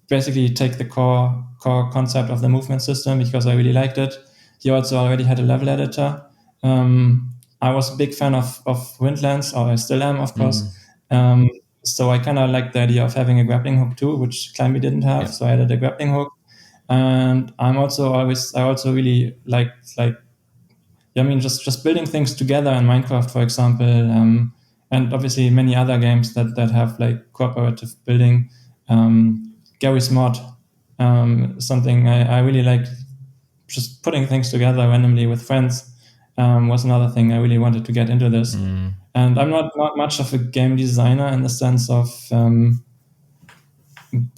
basically take the core concept of the movement system because I really liked it. He also already had a level editor. I was a big fan of Windlands, or I still am, of course. So I kind of liked the idea of having a grappling hook too, which Climby didn't have. Yeah. So I added a grappling hook. And I also really like just building things together in Minecraft, for example, and obviously many other games that have cooperative building. Gary's Mod, something I really like. Just putting things together randomly with friends was another thing I really wanted to get into this. And I'm not much of a game designer in the sense of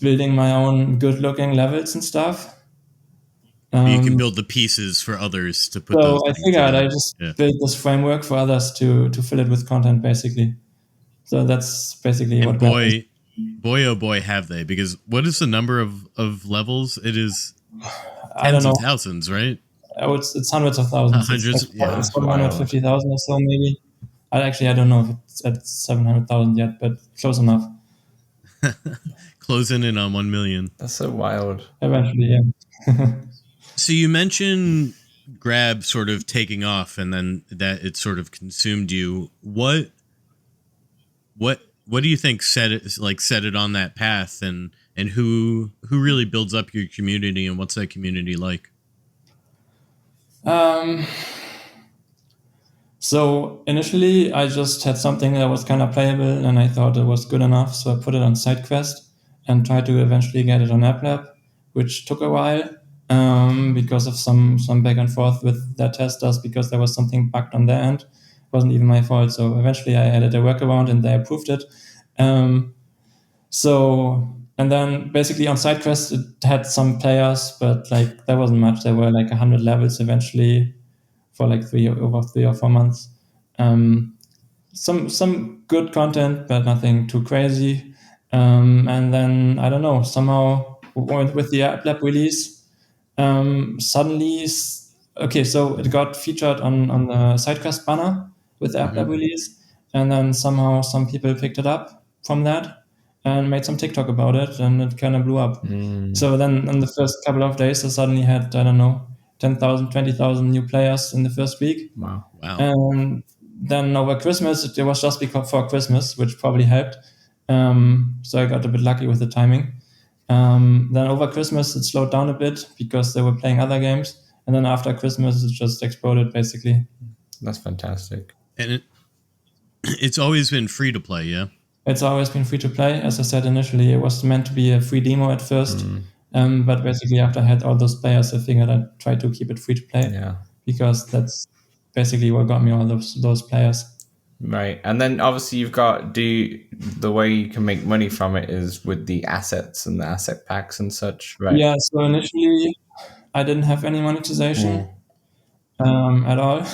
building my own good-looking levels and stuff. You can build the pieces for others to put. So I figured I just built this framework for others to fill it with content, basically. So that's basically what. Boy, oh boy, have they! Because what is the number of levels? It is tens of thousands, right? It's hundreds of thousands. Hundreds, it's 150,000 or so, maybe. I don't know if it's at 700,000 yet, but close enough. Closing in on 1 million. That's so wild. Eventually, yeah. So you mentioned Grab sort of taking off, and then that it sort of consumed you. What do you think set it on that path, and who really builds up your community, and what's that community like? So initially, I just had something that was kind of playable, and I thought it was good enough, so I put it on SideQuest and tried to eventually get it on AppLab, which took a while because of some back and forth with their testers, because there was something bugged on their end. It wasn't even my fault. So eventually, I added a workaround, and they approved it. And then basically on SideQuest, it had some players, but like there wasn't much. There were like 100 levels eventually for like over 3 or 4 months. Some good content, but nothing too crazy. And then I don't know, somehow with the AppLab release, suddenly, okay, so it got featured on the SideQuest banner with the AppLab release, and then somehow some people picked it up from that and made some TikTok about it, and it kind of blew up. So then in the first couple of days, I suddenly had, I don't know, 10,000, 20,000 new players in the first week. Wow. And then over Christmas, it was just before Christmas, which probably helped. So I got a bit lucky with the timing. Then over Christmas, it slowed down a bit because they were playing other games. And then after Christmas, it just exploded, basically. That's fantastic. And it's always been free to play, yeah? It's always been free to play. As I said initially, it was meant to be a free demo at first. But basically, after I had all those players, I figured I'd try to keep it free to play. Yeah. Because that's basically what got me all those players. Right. And then obviously you've got the way you can make money from it is with the assets and the asset packs and such, right? Yeah, so initially I didn't have any monetization at all.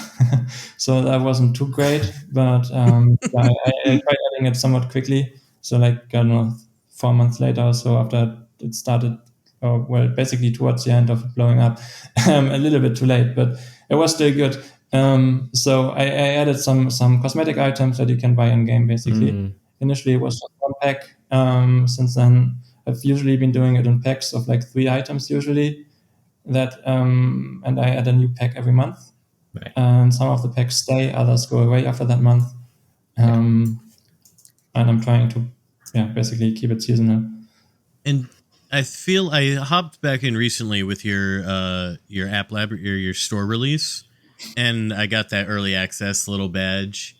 So that wasn't too great, but I tried adding it somewhat quickly. So like, I don't know, 4 months later or so after it started, basically towards the end of it blowing up, a little bit too late, but it was still good. So I added some cosmetic items that you can buy in game, basically. Initially, it was just one pack. Since then, I've usually been doing it in packs of like 3 items usually. And I add a new pack every month. Right. And some of the packs stay, others go away after that month. And I'm trying to, basically keep it seasonal. And I feel I hopped back in recently with your app lab or your store release, and I got that early access little badge.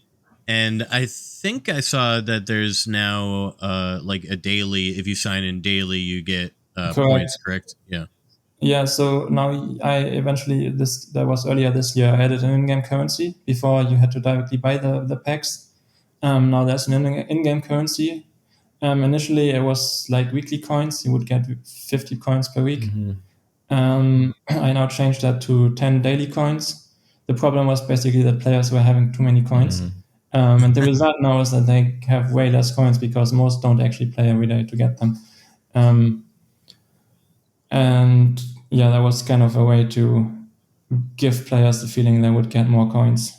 And I think I saw that there's now like a daily, if you sign in daily, you get points, correct? Yeah. Yeah, so now I eventually, that was earlier this year, I added an in-game currency. Before you had to directly buy the packs. Now there's an in-game currency. Initially it was like weekly coins. You would get 50 coins per week. I now changed that to 10 daily coins. The problem was basically that players were having too many coins. And the result now is that they have way less coins because most don't actually play every day to get them. And yeah, that was kind of a way to give players the feeling they would get more coins.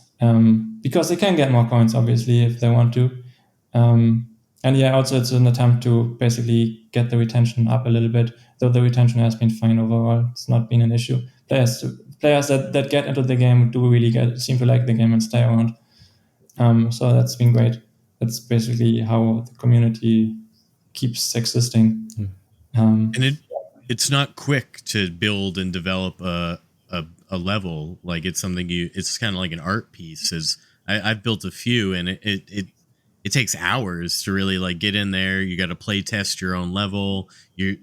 Because they can get more coins, obviously, if they want to. And yeah, also it's an attempt to basically get the retention up a little bit, though the retention has been fine overall. It's not been an issue. Players that get into the game do really seem to like the game and stay around. So that's been great. That's basically how the community keeps existing. And it's not quick to build and develop a level. Like it's something it's kind of like an art piece. I've built a few, and it takes hours to really like get in there. You got to play test your own level.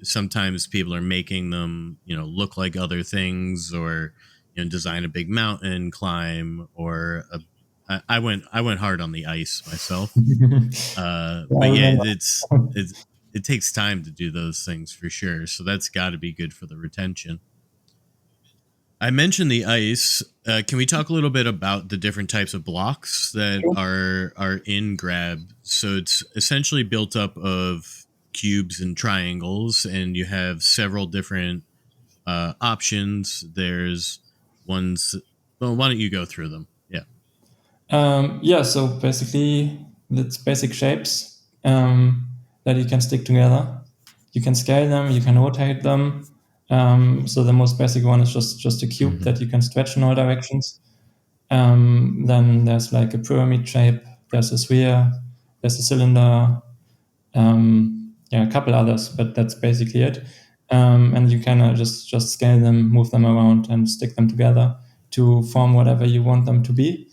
Sometimes people are making them, look like other things, or design a big mountain climb, or I went hard on the ice myself. But yeah, it takes time to do those things for sure. So that's got to be good for the retention. I mentioned the ice. Can we talk a little bit about the different types of blocks that are in Grab? So it's essentially built up of cubes and triangles, and you have several different options. There's ones. Well, why don't you go through them? Yeah. Yeah, so basically it's basic shapes that you can stick together. You can scale them, you can rotate them. So the most basic one is just a cube that you can stretch in all directions. Then there's like a pyramid shape, there's a sphere, there's a cylinder, a couple others, but that's basically it. And you can just scale them, move them around, and stick them together to form whatever you want them to be.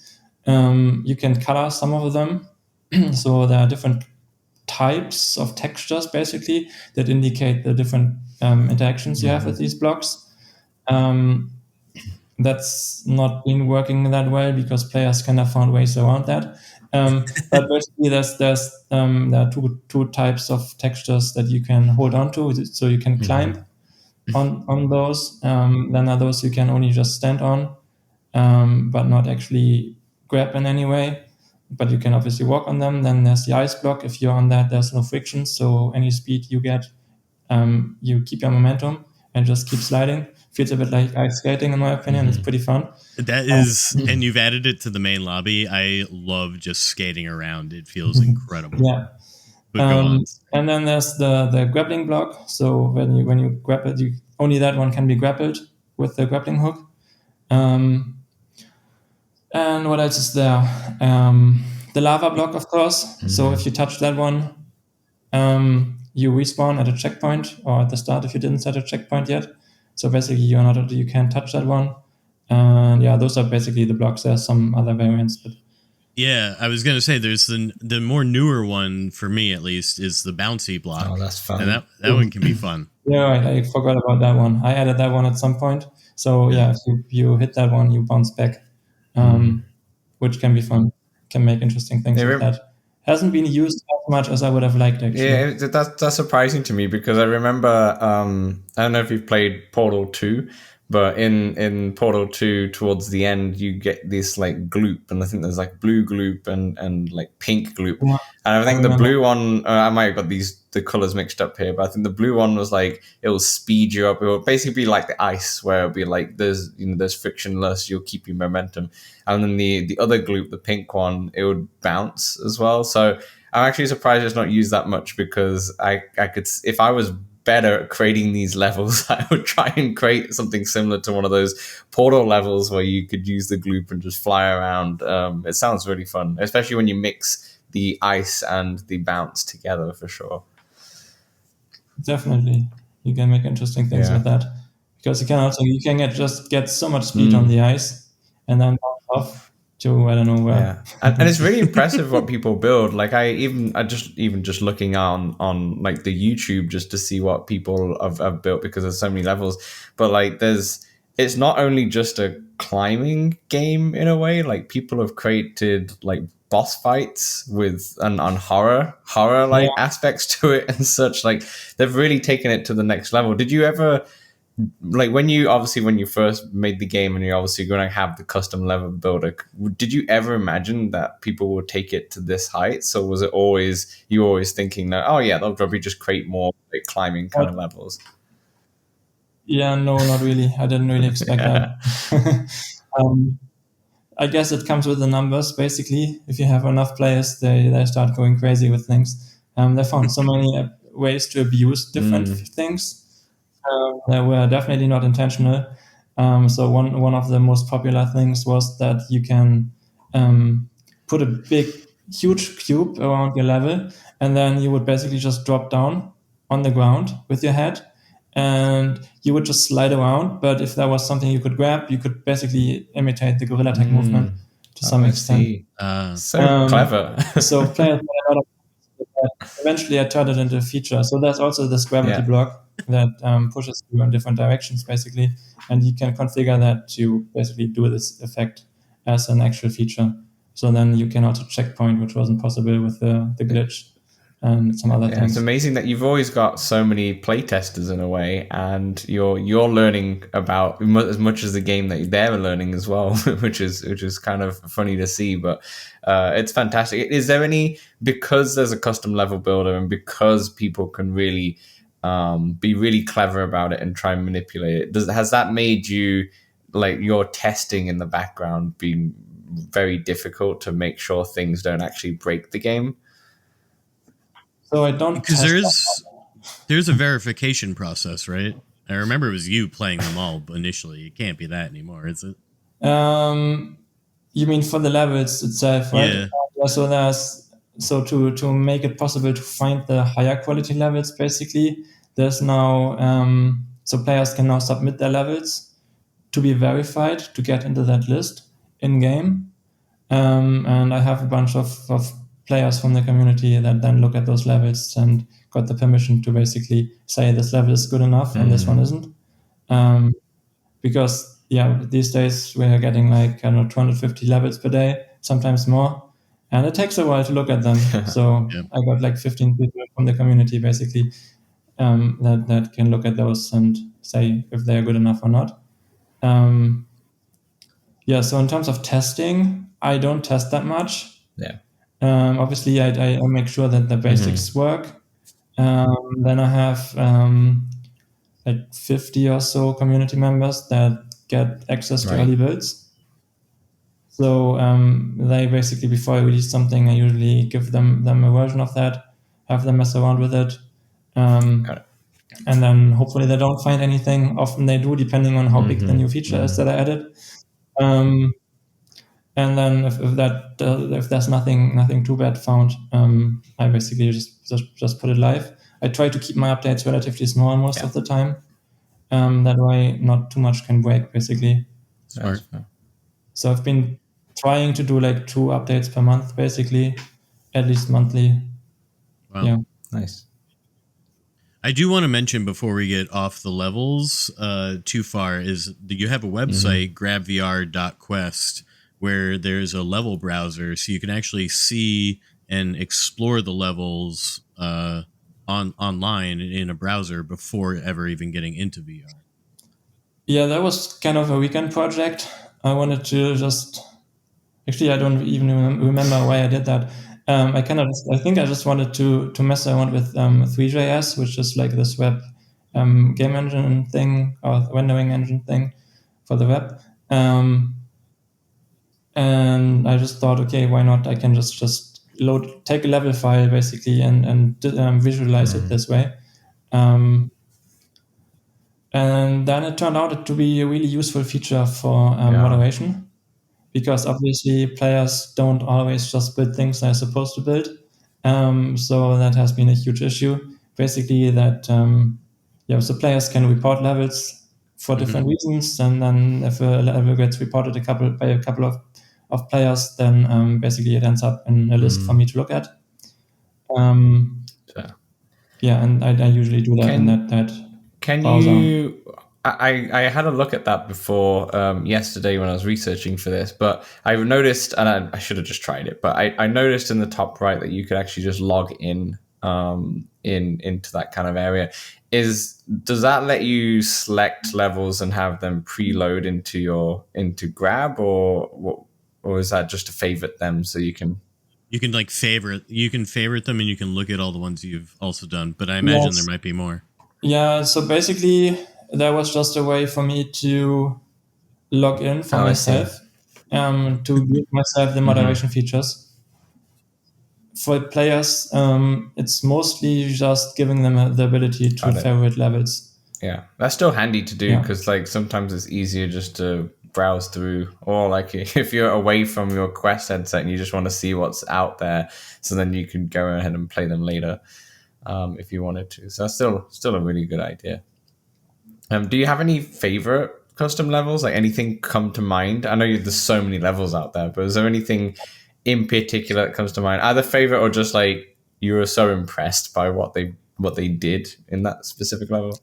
You can color some of them. So there are different types of textures, basically, that indicate the different interactions you have with these blocks. That's not been working that well because players kind of found ways around that. But basically, there are two types of textures that you can hold on to, so you can climb on those. Then are those you can only just stand on, but not actually grab in any way. But you can obviously walk on them. Then there's the ice block. If you're on that, there's no friction, so any speed you get, you keep your momentum and just keep sliding. Feels a bit like ice skating, in my opinion. It's pretty fun. That is, and you've added it to the main lobby. I love just skating around. It feels incredible. Yeah. But go on. And then there's the grappling block. So when you grab it, only that one can be grappled with the grappling hook. And what else is there? The lava block, of course. So if you touch that one, you respawn at a checkpoint, or at the start if you didn't set a checkpoint yet. So basically, you can't touch that one. And yeah, those are basically the blocks. There's some other variants, but yeah, I was gonna say there's the more newer one for me at least is the bouncy block. Oh, that's fun. And that one can be fun. Yeah, right. I forgot about that one. I added that one at some point. So yeah, if you hit that one, you bounce back, which can be fun. Can make interesting things with that. Hasn't been used as much as I would have liked, actually. Yeah, that's surprising to me because I remember I don't know if you've played Portal 2, but in Portal 2 towards the end you get this like gloop, and I think there's like blue gloop and like pink gloop. Yeah, and I think the blue one, I might have got the colors mixed up here, but I think the blue one was like it will speed you up. It will basically be like the ice, where it'll be like there's frictionless, you'll keep your momentum. And then the other gloop, the pink one, it would bounce as well. So I'm actually surprised it's not used that much, because I could, if I was better at creating these levels, I would try and create something similar to one of those Portal levels where you could use the gloop and just fly around. It sounds really fun, especially when you mix the ice and the bounce together, for sure. Definitely, you can make interesting things with that, because you can get so much speed on the ice and then bounce off to I don't know where. Yeah, and it's really impressive what people build. Like I just looking on like the YouTube just to see what people have built, because there's so many levels. But like it's not only just a climbing game in a way. Like people have created like boss fights with on horror like aspects to it and such. Like they've really taken it to the next level. Did you ever, like when you first made the game and you're obviously going to have the custom level builder, did you ever imagine that people would take it to this height? So was it always thinking that, oh yeah, they'll probably just create more like climbing kind of levels? Yeah, no, not really. I didn't really expect that. I guess it comes with the numbers, basically. If you have enough players, they start going crazy with things. They found so many ways to abuse different things that were definitely not intentional. So one of the most popular things was that you can put a huge cube around your level, and then you would basically just drop down on the ground with your head, and you would just slide around. But if there was something you could grab, you could basically imitate the gorilla tag movement to some extent. So clever. So players made a lot of eventually I turned it into a feature. So there's also this gravity block that pushes you in different directions, basically. And you can configure that to basically do this effect as an actual feature. So then you can also checkpoint, which wasn't possible with the glitch and some other things. It's amazing that you've always got so many playtesters in a way, and you're learning about as much as the game that they're learning as well, which is kind of funny to see. But it's fantastic. Is there any, because there's a custom level builder and because people can really be really clever about it and try and manipulate it, has that made you, like, your testing in the background been very difficult to make sure things don't actually break the game? So I don't Because test there's a verification process, right? I remember it was you playing them all initially. It can't be that anymore, is it? You mean for the levels itself, right? Yeah. So to make it possible to find the higher quality levels, basically, there's now so players can now submit their levels to be verified to get into that list in game. And I have a bunch of players from the community that then look at those levels and got the permission to basically say this level is good enough and this one isn't. Because these days we're getting like 250 levels per day, sometimes more, and it takes a while to look at them. So Yeah. I got like 15 people from the community basically that can look at those and say if they are good enough or not. So in terms of testing, I don't test that much. Yeah. Obviously, I make sure that the basics work. Then I have like 50 or so community members that get access to early builds. So they basically, before I release something, I usually give them a version of that, have them mess around with it. Got it. And then hopefully they don't find anything. Often they do, depending on how big the new feature is that I added. And then if there's nothing too bad found, I basically just put it live. I try to keep my updates relatively small most of the time. That way, not too much can break, basically. Smart. So I've been trying to do like 2 updates per month, basically, at least monthly. Wow. Yeah. Nice. I do want to mention before we get off the levels too far is that you have a website, grabvr.quest, where there's a level browser, so you can actually see and explore the levels online in a browser before ever even getting into VR. Yeah, that was kind of a weekend project. I wanted to actually, I don't even remember why I did that. I think I just wanted to mess around with 3JS, which is like this web game engine thing or rendering engine thing for the web. And I just thought, okay, why not? I can just take a level file basically and visualize it this way. And then it turned out to be a really useful feature for moderation, because obviously players don't always just build things they're supposed to build. So that has been a huge issue. Basically that, so players can report levels for different reasons. And then if a level gets reported by a couple of players, then basically it ends up in a list for me to look at. And I usually do that in that Can browser. you? I had a look at that before yesterday when I was researching for this, but I've noticed, and I should have just tried it, but I noticed in the top right that you could actually just log in into that kind of area. Does that let you select levels and have them preload into Grab, or is that just to favorite them so you can? You can favorite them and you can look at all the ones you've also done, but I imagine there might be more. Yeah, so basically there was just a way for me to log in for myself, to give myself the moderation features. For players, it's mostly just giving them the ability to favorite levels. Yeah, that's still handy to do because like sometimes it's easier just to browse through, or like if you're away from your Quest headset and you just want to see what's out there, so then you can go ahead and play them later if you wanted to. So that's still a really good idea. Do you have any favorite custom levels? Like anything come to mind? I know there's so many levels out there, but is there anything in particular that comes to mind? Either favorite or just like you were so impressed by what they did in that specific level?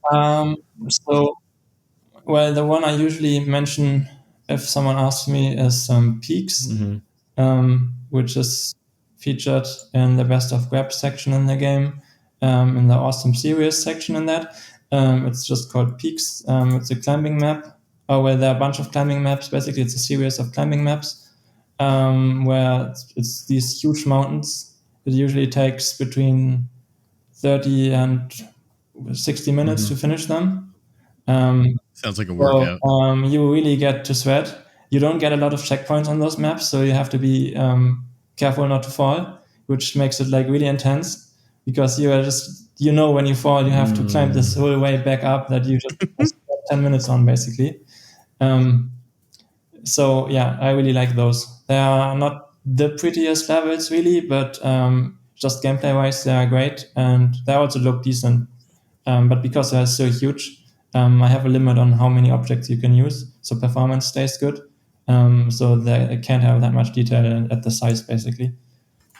The one I usually mention if someone asks me is Peaks, which is featured in the Best of Grab section in the game, in the Awesome Series section in that. It's just called Peaks. It's a climbing map, where there are a bunch of climbing maps. Basically, it's a series of climbing maps where it's these huge mountains. It usually takes between 30 and 60 minutes to finish them. Sounds like a workout. You really get to sweat. you don't get a lot of checkpoints on those maps, so you have to be careful not to fall, which makes it like really intense, because you are just, when you fall, you have to climb this whole way back up that you just spent 10 minutes on, basically. So yeah, I really like those. They are not the prettiest levels really, but just gameplay wise, they are great, and they also look decent. But because they're so huge, I have a limit on how many objects you can use, so performance stays good. So they can't have that much detail at the size, basically.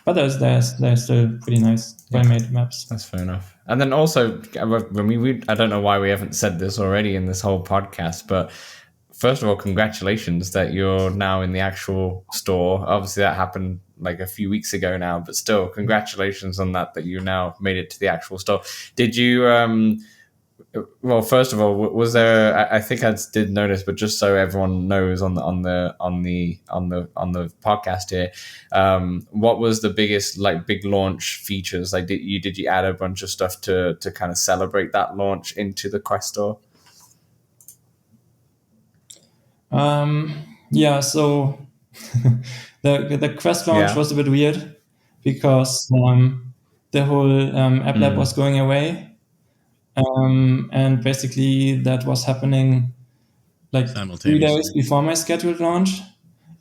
But they're still pretty nice, well-made maps. That's fair enough. And then also, I don't know why we haven't said this already in this whole podcast, but first of all, congratulations that you're now in the actual store. Obviously, that happened like a few weeks ago now, but still, congratulations on that you now made it to the actual store. Did you? Well, first of all, was there? I think I did notice, but just so everyone knows on the podcast here, what was the biggest big launch features? Like, did you add a bunch of stuff to kind of celebrate that launch into the Quest store? Yeah, so the Quest launch was a bit weird because the whole App Lab was going away. And basically that was happening like 3 days before my scheduled launch.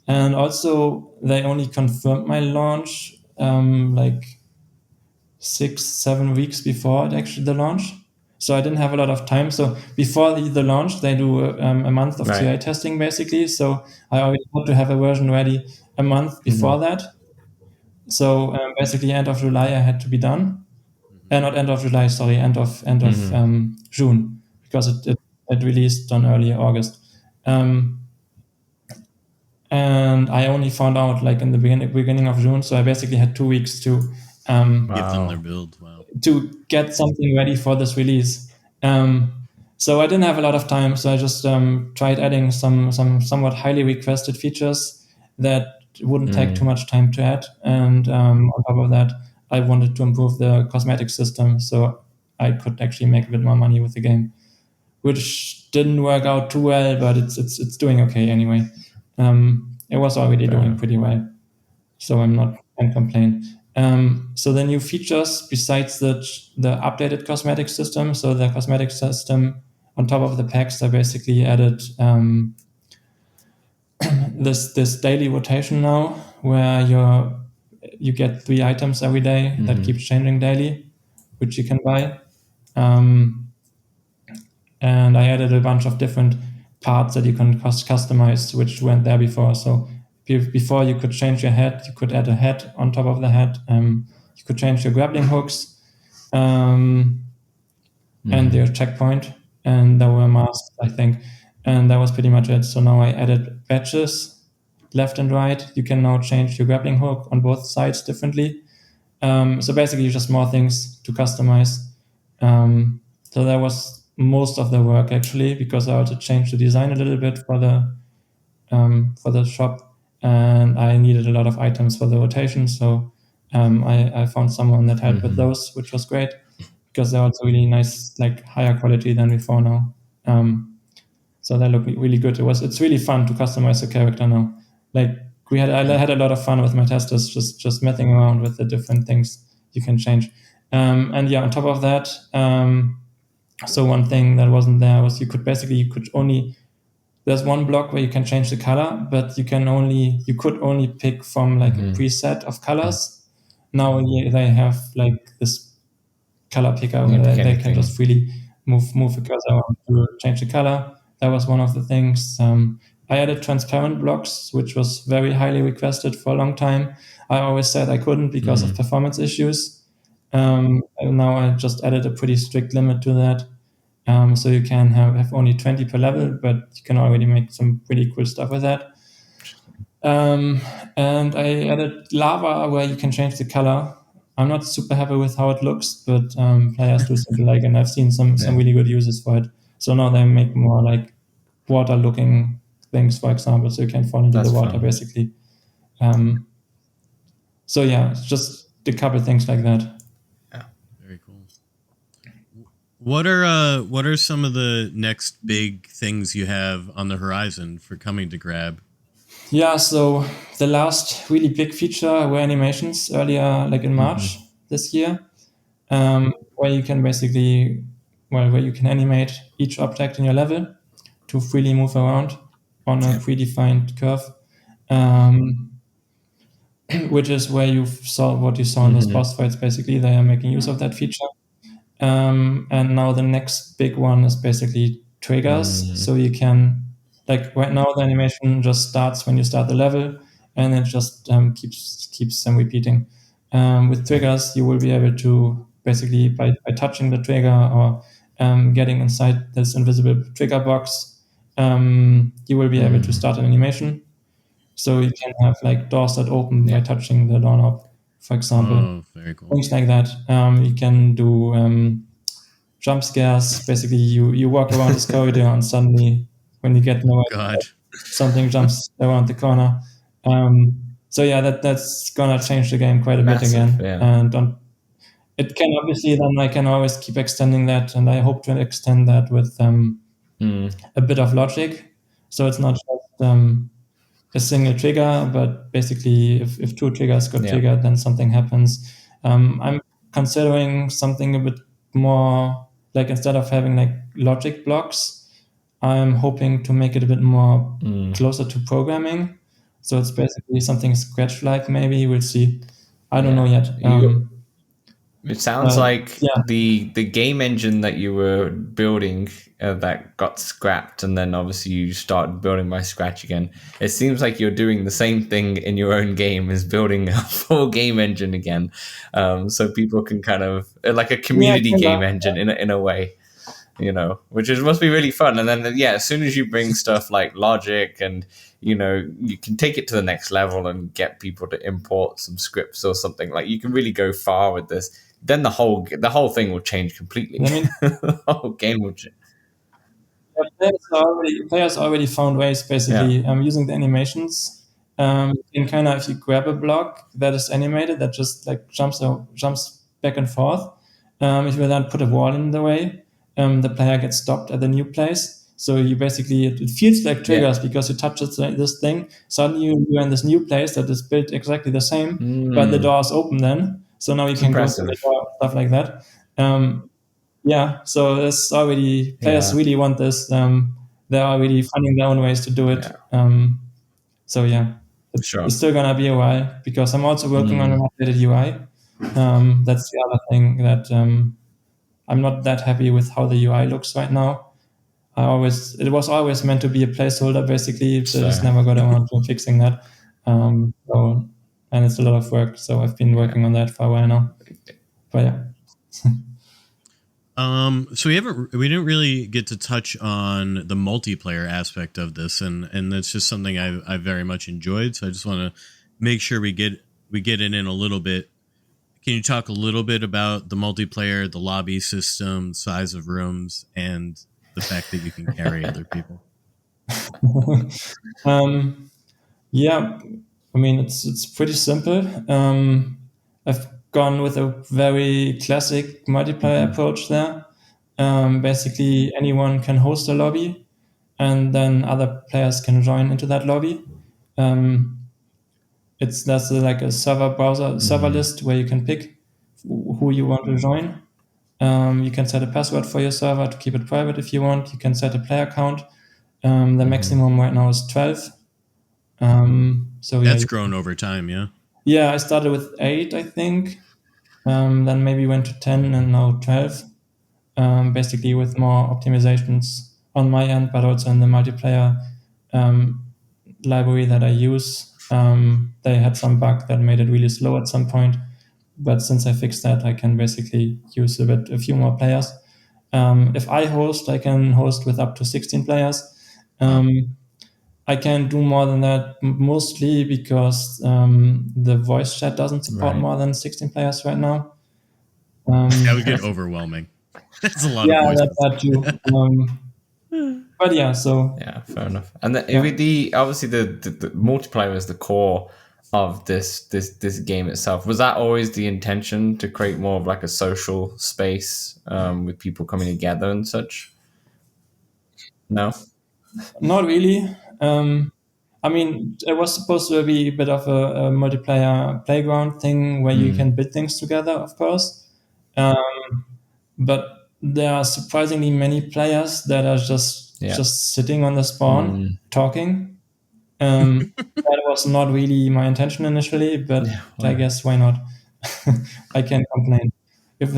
And also they only confirmed my launch like 6-7 weeks before the launch. So I didn't have a lot of time. So before the launch, they do a month of QA testing, basically. So I already had to have a version ready a month before that. So basically end of July, I had to be done. Not end of July, sorry, end of June, because it released on early August. And I only found out like in the beginning of June. So I basically had 2 weeks to give them their build. Wow. To get something ready for this release. So I didn't have a lot of time. So I just tried adding some somewhat highly requested features that wouldn't take too much time to add. And on top of that, I wanted to improve the cosmetic system so I could actually make a bit more money with the game, which didn't work out too well, but it's doing okay anyway. It was already doing pretty well, so I can't complain. So the new features, besides the updated cosmetic system, so the cosmetic system on top of the packs, I basically added this daily rotation now, where you get 3 items every day that keeps changing daily, which you can buy. And I added a bunch of different parts that you can customize, which weren't there before. So before you could change your head, you could add a head on top of the head. You could change your grappling hooks and your checkpoint, and there were masks, I think. And that was pretty much it. So now I added badges left and right. You can now change your grappling hook on both sides differently. So basically just more things to customize. So that was most of the work actually, because I also changed the design a little bit for the shop, and I needed a lot of items for the rotation. So I found someone that helped with those, which was great, because they're also really nice, like higher quality than before now. So they look really good. It's really fun to customize the character now. Like I had a lot of fun with my testers, just messing around with the different things you can change. And yeah, on top of that, so one thing that wasn't there was you could only, there's one block where you can change the color, but you could only pick from like a preset of colors. Now they have like this color picker where they can just freely move the cursor around to change the color. That was one of the things. I added transparent blocks, which was very highly requested for a long time. I always said I couldn't because of performance issues. And now I just added a pretty strict limit to that. So you can have only 20 per level, but you can already make some pretty cool stuff with that. And I added lava where you can change the color. I'm not super happy with how it looks, but players do seem to like it, and I've seen some really good uses for it. So now they make more like water-looking things, for example, so you can fall into the water, basically. So yeah, it's just a couple things like that. Very cool. What are some of the next big things you have on the horizon for coming to Grab? Yeah, so the last really big feature were animations earlier, like in March this year, where you can basically, where you can animate each object in your level to freely move around on a predefined curve, which is where you saw what you saw in those boss fights. Basically, they are making use of that feature. And now the next big one is basically triggers. So you can, like right now, the animation just starts when you start the level, and it just keeps repeating. With triggers, you will be able to basically by touching the trigger or getting inside this invisible trigger box, you will be able to start an animation. So you can have like doors that open by touching the doorknob, for example. Oh, very cool. Things like that. You can do jump scares. Basically, you walk around this corridor and suddenly, when you get nowhere, God. something jumps around the corner. So yeah, that's gonna change the game quite a bit Massive, again. yeah. And it can obviously then I can always keep extending that, and I hope to extend that with a bit of logic. So it's not just a single trigger, but basically if two triggers got triggered, then something happens. I'm considering something a bit more like, instead of having like logic blocks, I'm hoping to make it a bit more closer to programming. So it's basically something Scratch-like, maybe. We'll see. I don't know yet. It sounds like yeah. the game engine that you were building that got scrapped, and then obviously you started building by scratch again. It seems like you're doing the same thing in your own game as building a full game engine again, so people can kind of like a community game engine in a way, which must be really fun. And then as soon as you bring stuff like logic and you can take it to the next level and get people to import some scripts or something, like you can really go far with this. Then the whole thing will change completely. I mean, the whole game will change. Players already found ways, basically, using the animations. You can kind of, if you grab a block that is animated, that just like jumps back and forth. If you then put a wall in the way, the player gets stopped at the new place. So you basically, it feels like triggers because you touch this thing. Suddenly you're in this new place that is built exactly the same, but the door is open then. So now you can go to the door, stuff like that. So it's already, players really want this. They're already finding their own ways to do it. It's still gonna be a while, because I'm also working on an updated UI. That's the other thing, that I'm not that happy with how the UI looks right now. It was always meant to be a placeholder, basically. They just never got around to fixing that. And it's a lot of work. So I've been working on that for a while now. But yeah. So we didn't really get to touch on the multiplayer aspect of this, and that's just something I very much enjoyed. So I just want to make sure we get it in a little bit. Can you talk a little bit about the multiplayer, the lobby system, size of rooms, and the fact that you can carry other people? Yeah, I mean, it's pretty simple. I've gone with a very classic multiplayer approach there. Basically, anyone can host a lobby, and then other players can join into that lobby. There's like a server list where you can pick who you want to join. You can set a password for your server to keep it private if you want. You can set a player count. The maximum right now is 12. That's grown over time, yeah? Yeah, I started with 8, I think. Then maybe went to 10 and now 12. Basically with more optimizations on my end, but also in the multiplayer library that I use. They had some bug that made it really slow at some point. But since I fixed that, I can basically use a few more players. If I host, I can host with up to 16 players. I can't do more than that, mostly because the voice chat doesn't support more than 16 players right now. That would get overwhelming. That's a lot of voice. That too. But yeah, so fair enough. And obviously the multiplayer is the core of this game itself. Was that always the intention, to create more of like a social space with people coming together and such? No, not really. I mean, it was supposed to be a bit of a multiplayer playground thing where you can build things together, of course. But there are surprisingly many players that are just sitting on the spawn talking. That was not really my intention initially, but I guess why not? I can't complain. If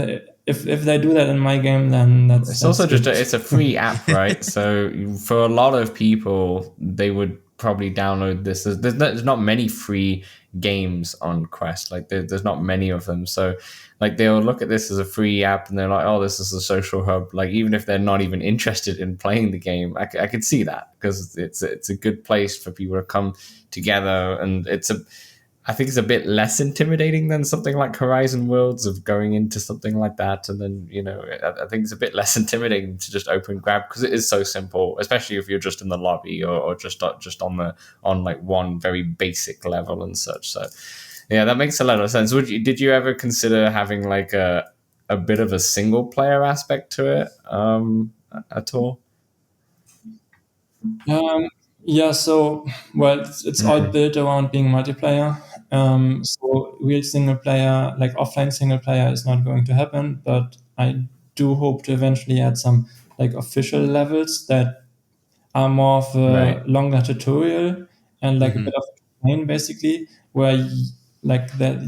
they do that in my game, then It's also good. just it's a free app, right? So for a lot of people, they would probably download this. There's not many free games on Quest. Like there's not many of them. So like they'll look at this as a free app and they're like, oh, this is a social hub. Like even if they're not even interested in playing the game, I could see that because it's a good place for people to come together, and I think it's a bit less intimidating than something like Horizon Worlds of going into something like that. And then, I think it's a bit less intimidating to just open grab because it is so simple, especially if you're just in the lobby or just on like one very basic level and such. So yeah, that makes a lot of sense. Did you ever consider having like a bit of a single player aspect to it at all? Yeah, so well, it's all built around being multiplayer. So real single player, like offline single player, is not going to happen. But I do hope to eventually add some like official levels that are more of a longer tutorial and like a bit of a campaign, basically, like that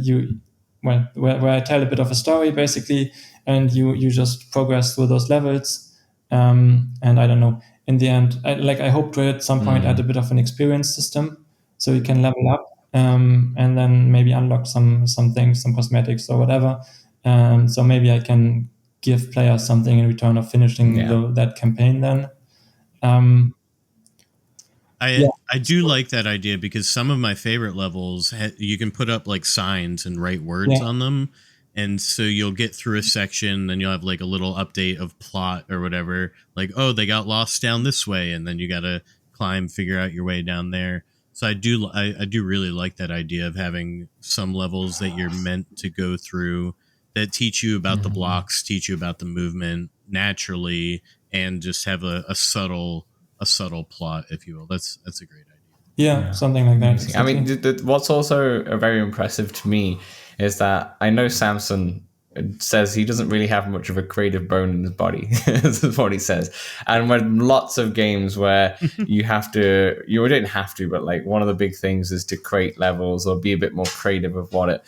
where I tell a bit of a story basically, and you just progress through those levels. And I don't know. In the end, I hope to at some point add a bit of an experience system so you can level up, and then maybe unlock some things, some cosmetics or whatever. So maybe I can give players something in return of finishing that campaign then. I do like that idea because some of my favorite levels you can put up like signs and write words on them, and so you'll get through a section, then you'll have like a little update of plot or whatever, like, oh, they got lost down this way, and then you got to figure out your way down there. So I do really like that idea of having some levels that you're meant to go through that teach you about the blocks, teach you about the movement naturally, and just have a subtle plot, if you will. That's a great idea. Yeah, something like that. Exactly. I mean, what's also very impressive to me is that I know Samson says he doesn't really have much of a creative bone in his body. This is what he says. And when lots of games where you don't have to, but like one of the big things is to create levels or be a bit more creative of what it.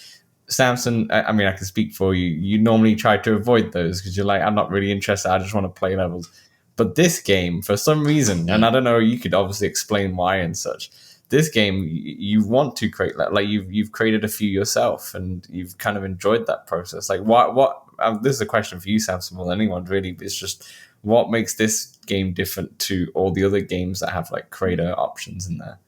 Samson, I mean, I can speak for you. You normally try to avoid those because you're like, I'm not really interested. I just want to play levels. But this game, for some reason, and I don't know, you could obviously explain why and such. This game, you want to create like you've created a few yourself, and you've kind of enjoyed that process. Like what? This is a question for you, Samson, more than anyone really. It's just what makes this game different to all the other games that have like creator options in there.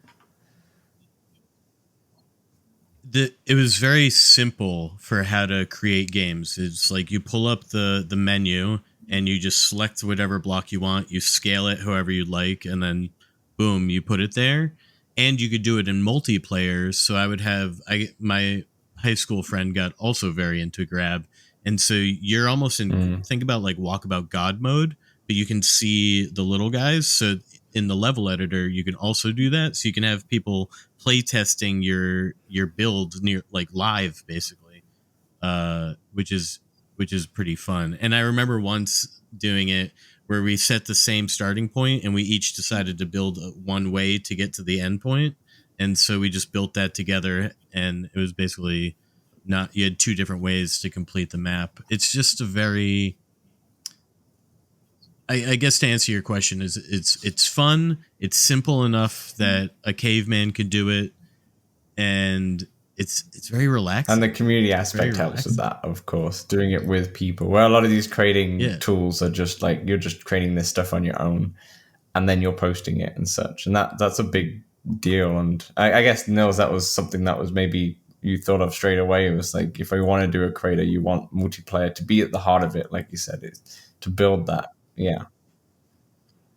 It was very simple for how to create games. It's like you pull up the menu and you just select whatever block you want, you scale it however you like, and then boom, you put it there. And you could do it in multiplayer. So I would have my high school friend got also very into grab, and so you're almost in think about like Walkabout God mode, but you can see the little guys. So in the level editor, you can also do that. So you can have people play testing your build near like live, basically, which is pretty fun. And I remember once doing it where we set the same starting point and we each decided to build one way to get to the end point. And so we just built that together, and it was basically you had two different ways to complete the map. It's just a very, I guess to answer your question is it's fun. It's simple enough that a caveman could do it, and it's very relaxing. And the community aspect helps with that, of course, doing it with people. Where a lot of these creating tools are just like you're just creating this stuff on your own, and then you're posting it and such. And that's a big deal. And I guess, Nills, that was something that was maybe you thought of straight away. It was like, if you want to do a creator, you want multiplayer to be at the heart of it, like you said, to build that. Yeah.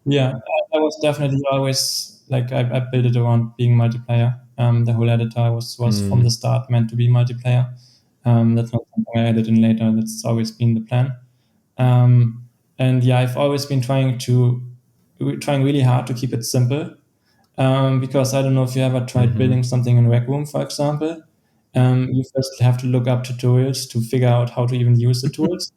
Yeah, I was definitely always like I built it around being multiplayer. The whole editor was from the start meant to be multiplayer. That's not something I added in later. That's always been the plan. And yeah, I've always been trying really hard to keep it simple. because I don't know if you ever tried building something in Rec Room, for example. You first have to look up tutorials to figure out how to even use the tools.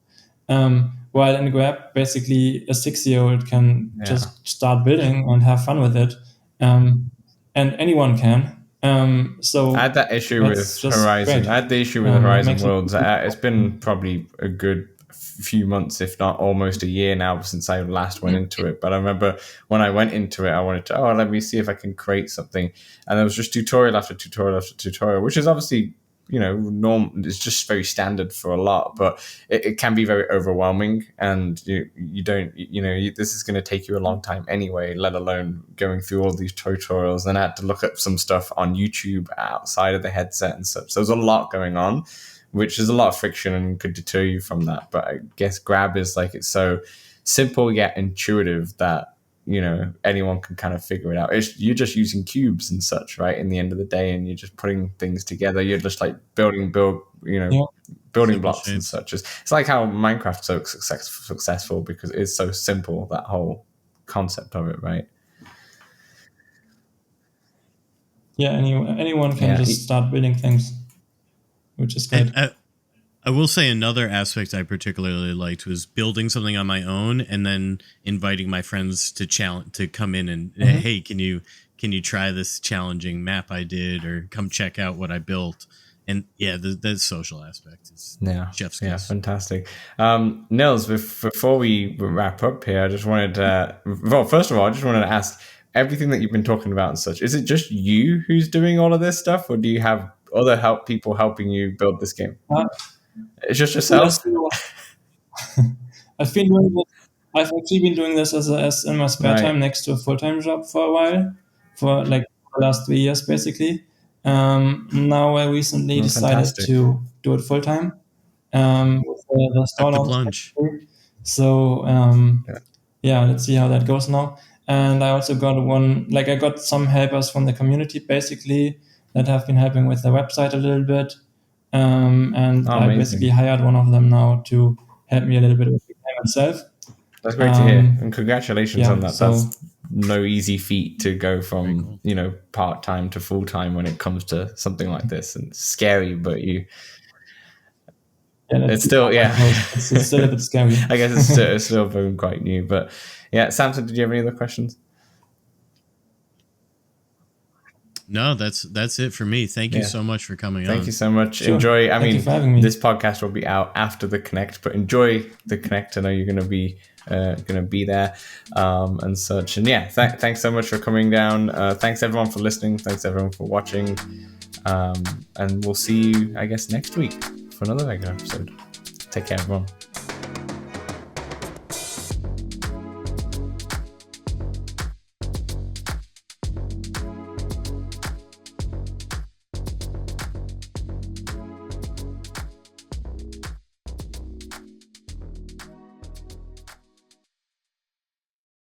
While in Grab, basically a 6-year-old can just start building and have fun with it, and anyone can. So I had that issue with Horizon. great. I had the issue with Horizon Worlds. it- It's been probably a good few months, if not almost a year now, since I last went into it. But I remember when I went into it, I wanted to, let me see if I can create something. And there was just tutorial after tutorial after tutorial, which is obviously, it's just very standard for a lot, but it can be very overwhelming, and you don't, this is going to take you a long time anyway, let alone going through all these tutorials. Then I had to look up some stuff on YouTube outside of the headset and such. So there's a lot going on, which is a lot of friction and could deter you from that. But I guess Grab is like, it's so simple yet intuitive that anyone can kind of figure it out. You're just using cubes and such, right? In the end of the day, and you're just putting things together. You're just like building Simple blocks shapes. and such. It's like how Minecraft's so successful because it's so simple, that whole concept of it, right? Yeah, anyone can just start building things, which is great. And I will say another aspect I particularly liked was building something on my own and then inviting my friends to come in and hey, can you try this challenging map I did, or come check out what I built. And the social aspect is chef's kiss. Yeah, fantastic. Nills, before we wrap up here, I just wanted first of all, I just wanted to ask, everything that you've been talking about and such, is it just you who's doing all of this stuff, or do you have other people helping you build this game? It's just yourself? I've actually been doing this as in my spare time next to a full-time job for a while, for like the last 3 years basically. Now I recently decided to do it full-time with the store launch. So let's see how that goes now. And I also got I got some helpers from the community basically that have been helping with the website a little bit. And I basically hired one of them now to help me a little bit with the game itself. That's great to hear, and congratulations on that. That's no easy feat to go from part-time to full-time when it comes to something like this, and it's scary, but it's still it's still a bit scary. I guess it's still very quite new. But Samson, did you have any other questions? No, that's it for me. Thank you so much for coming on. Thank you so much. Sure. Enjoy. I mean, this podcast will be out after the Connect, but enjoy the Connect. I know you're going to be there and such. And thanks so much for coming down. Thanks everyone for listening. Thanks everyone for watching. And we'll see you, I guess, next week for another regular episode. Take care, everyone.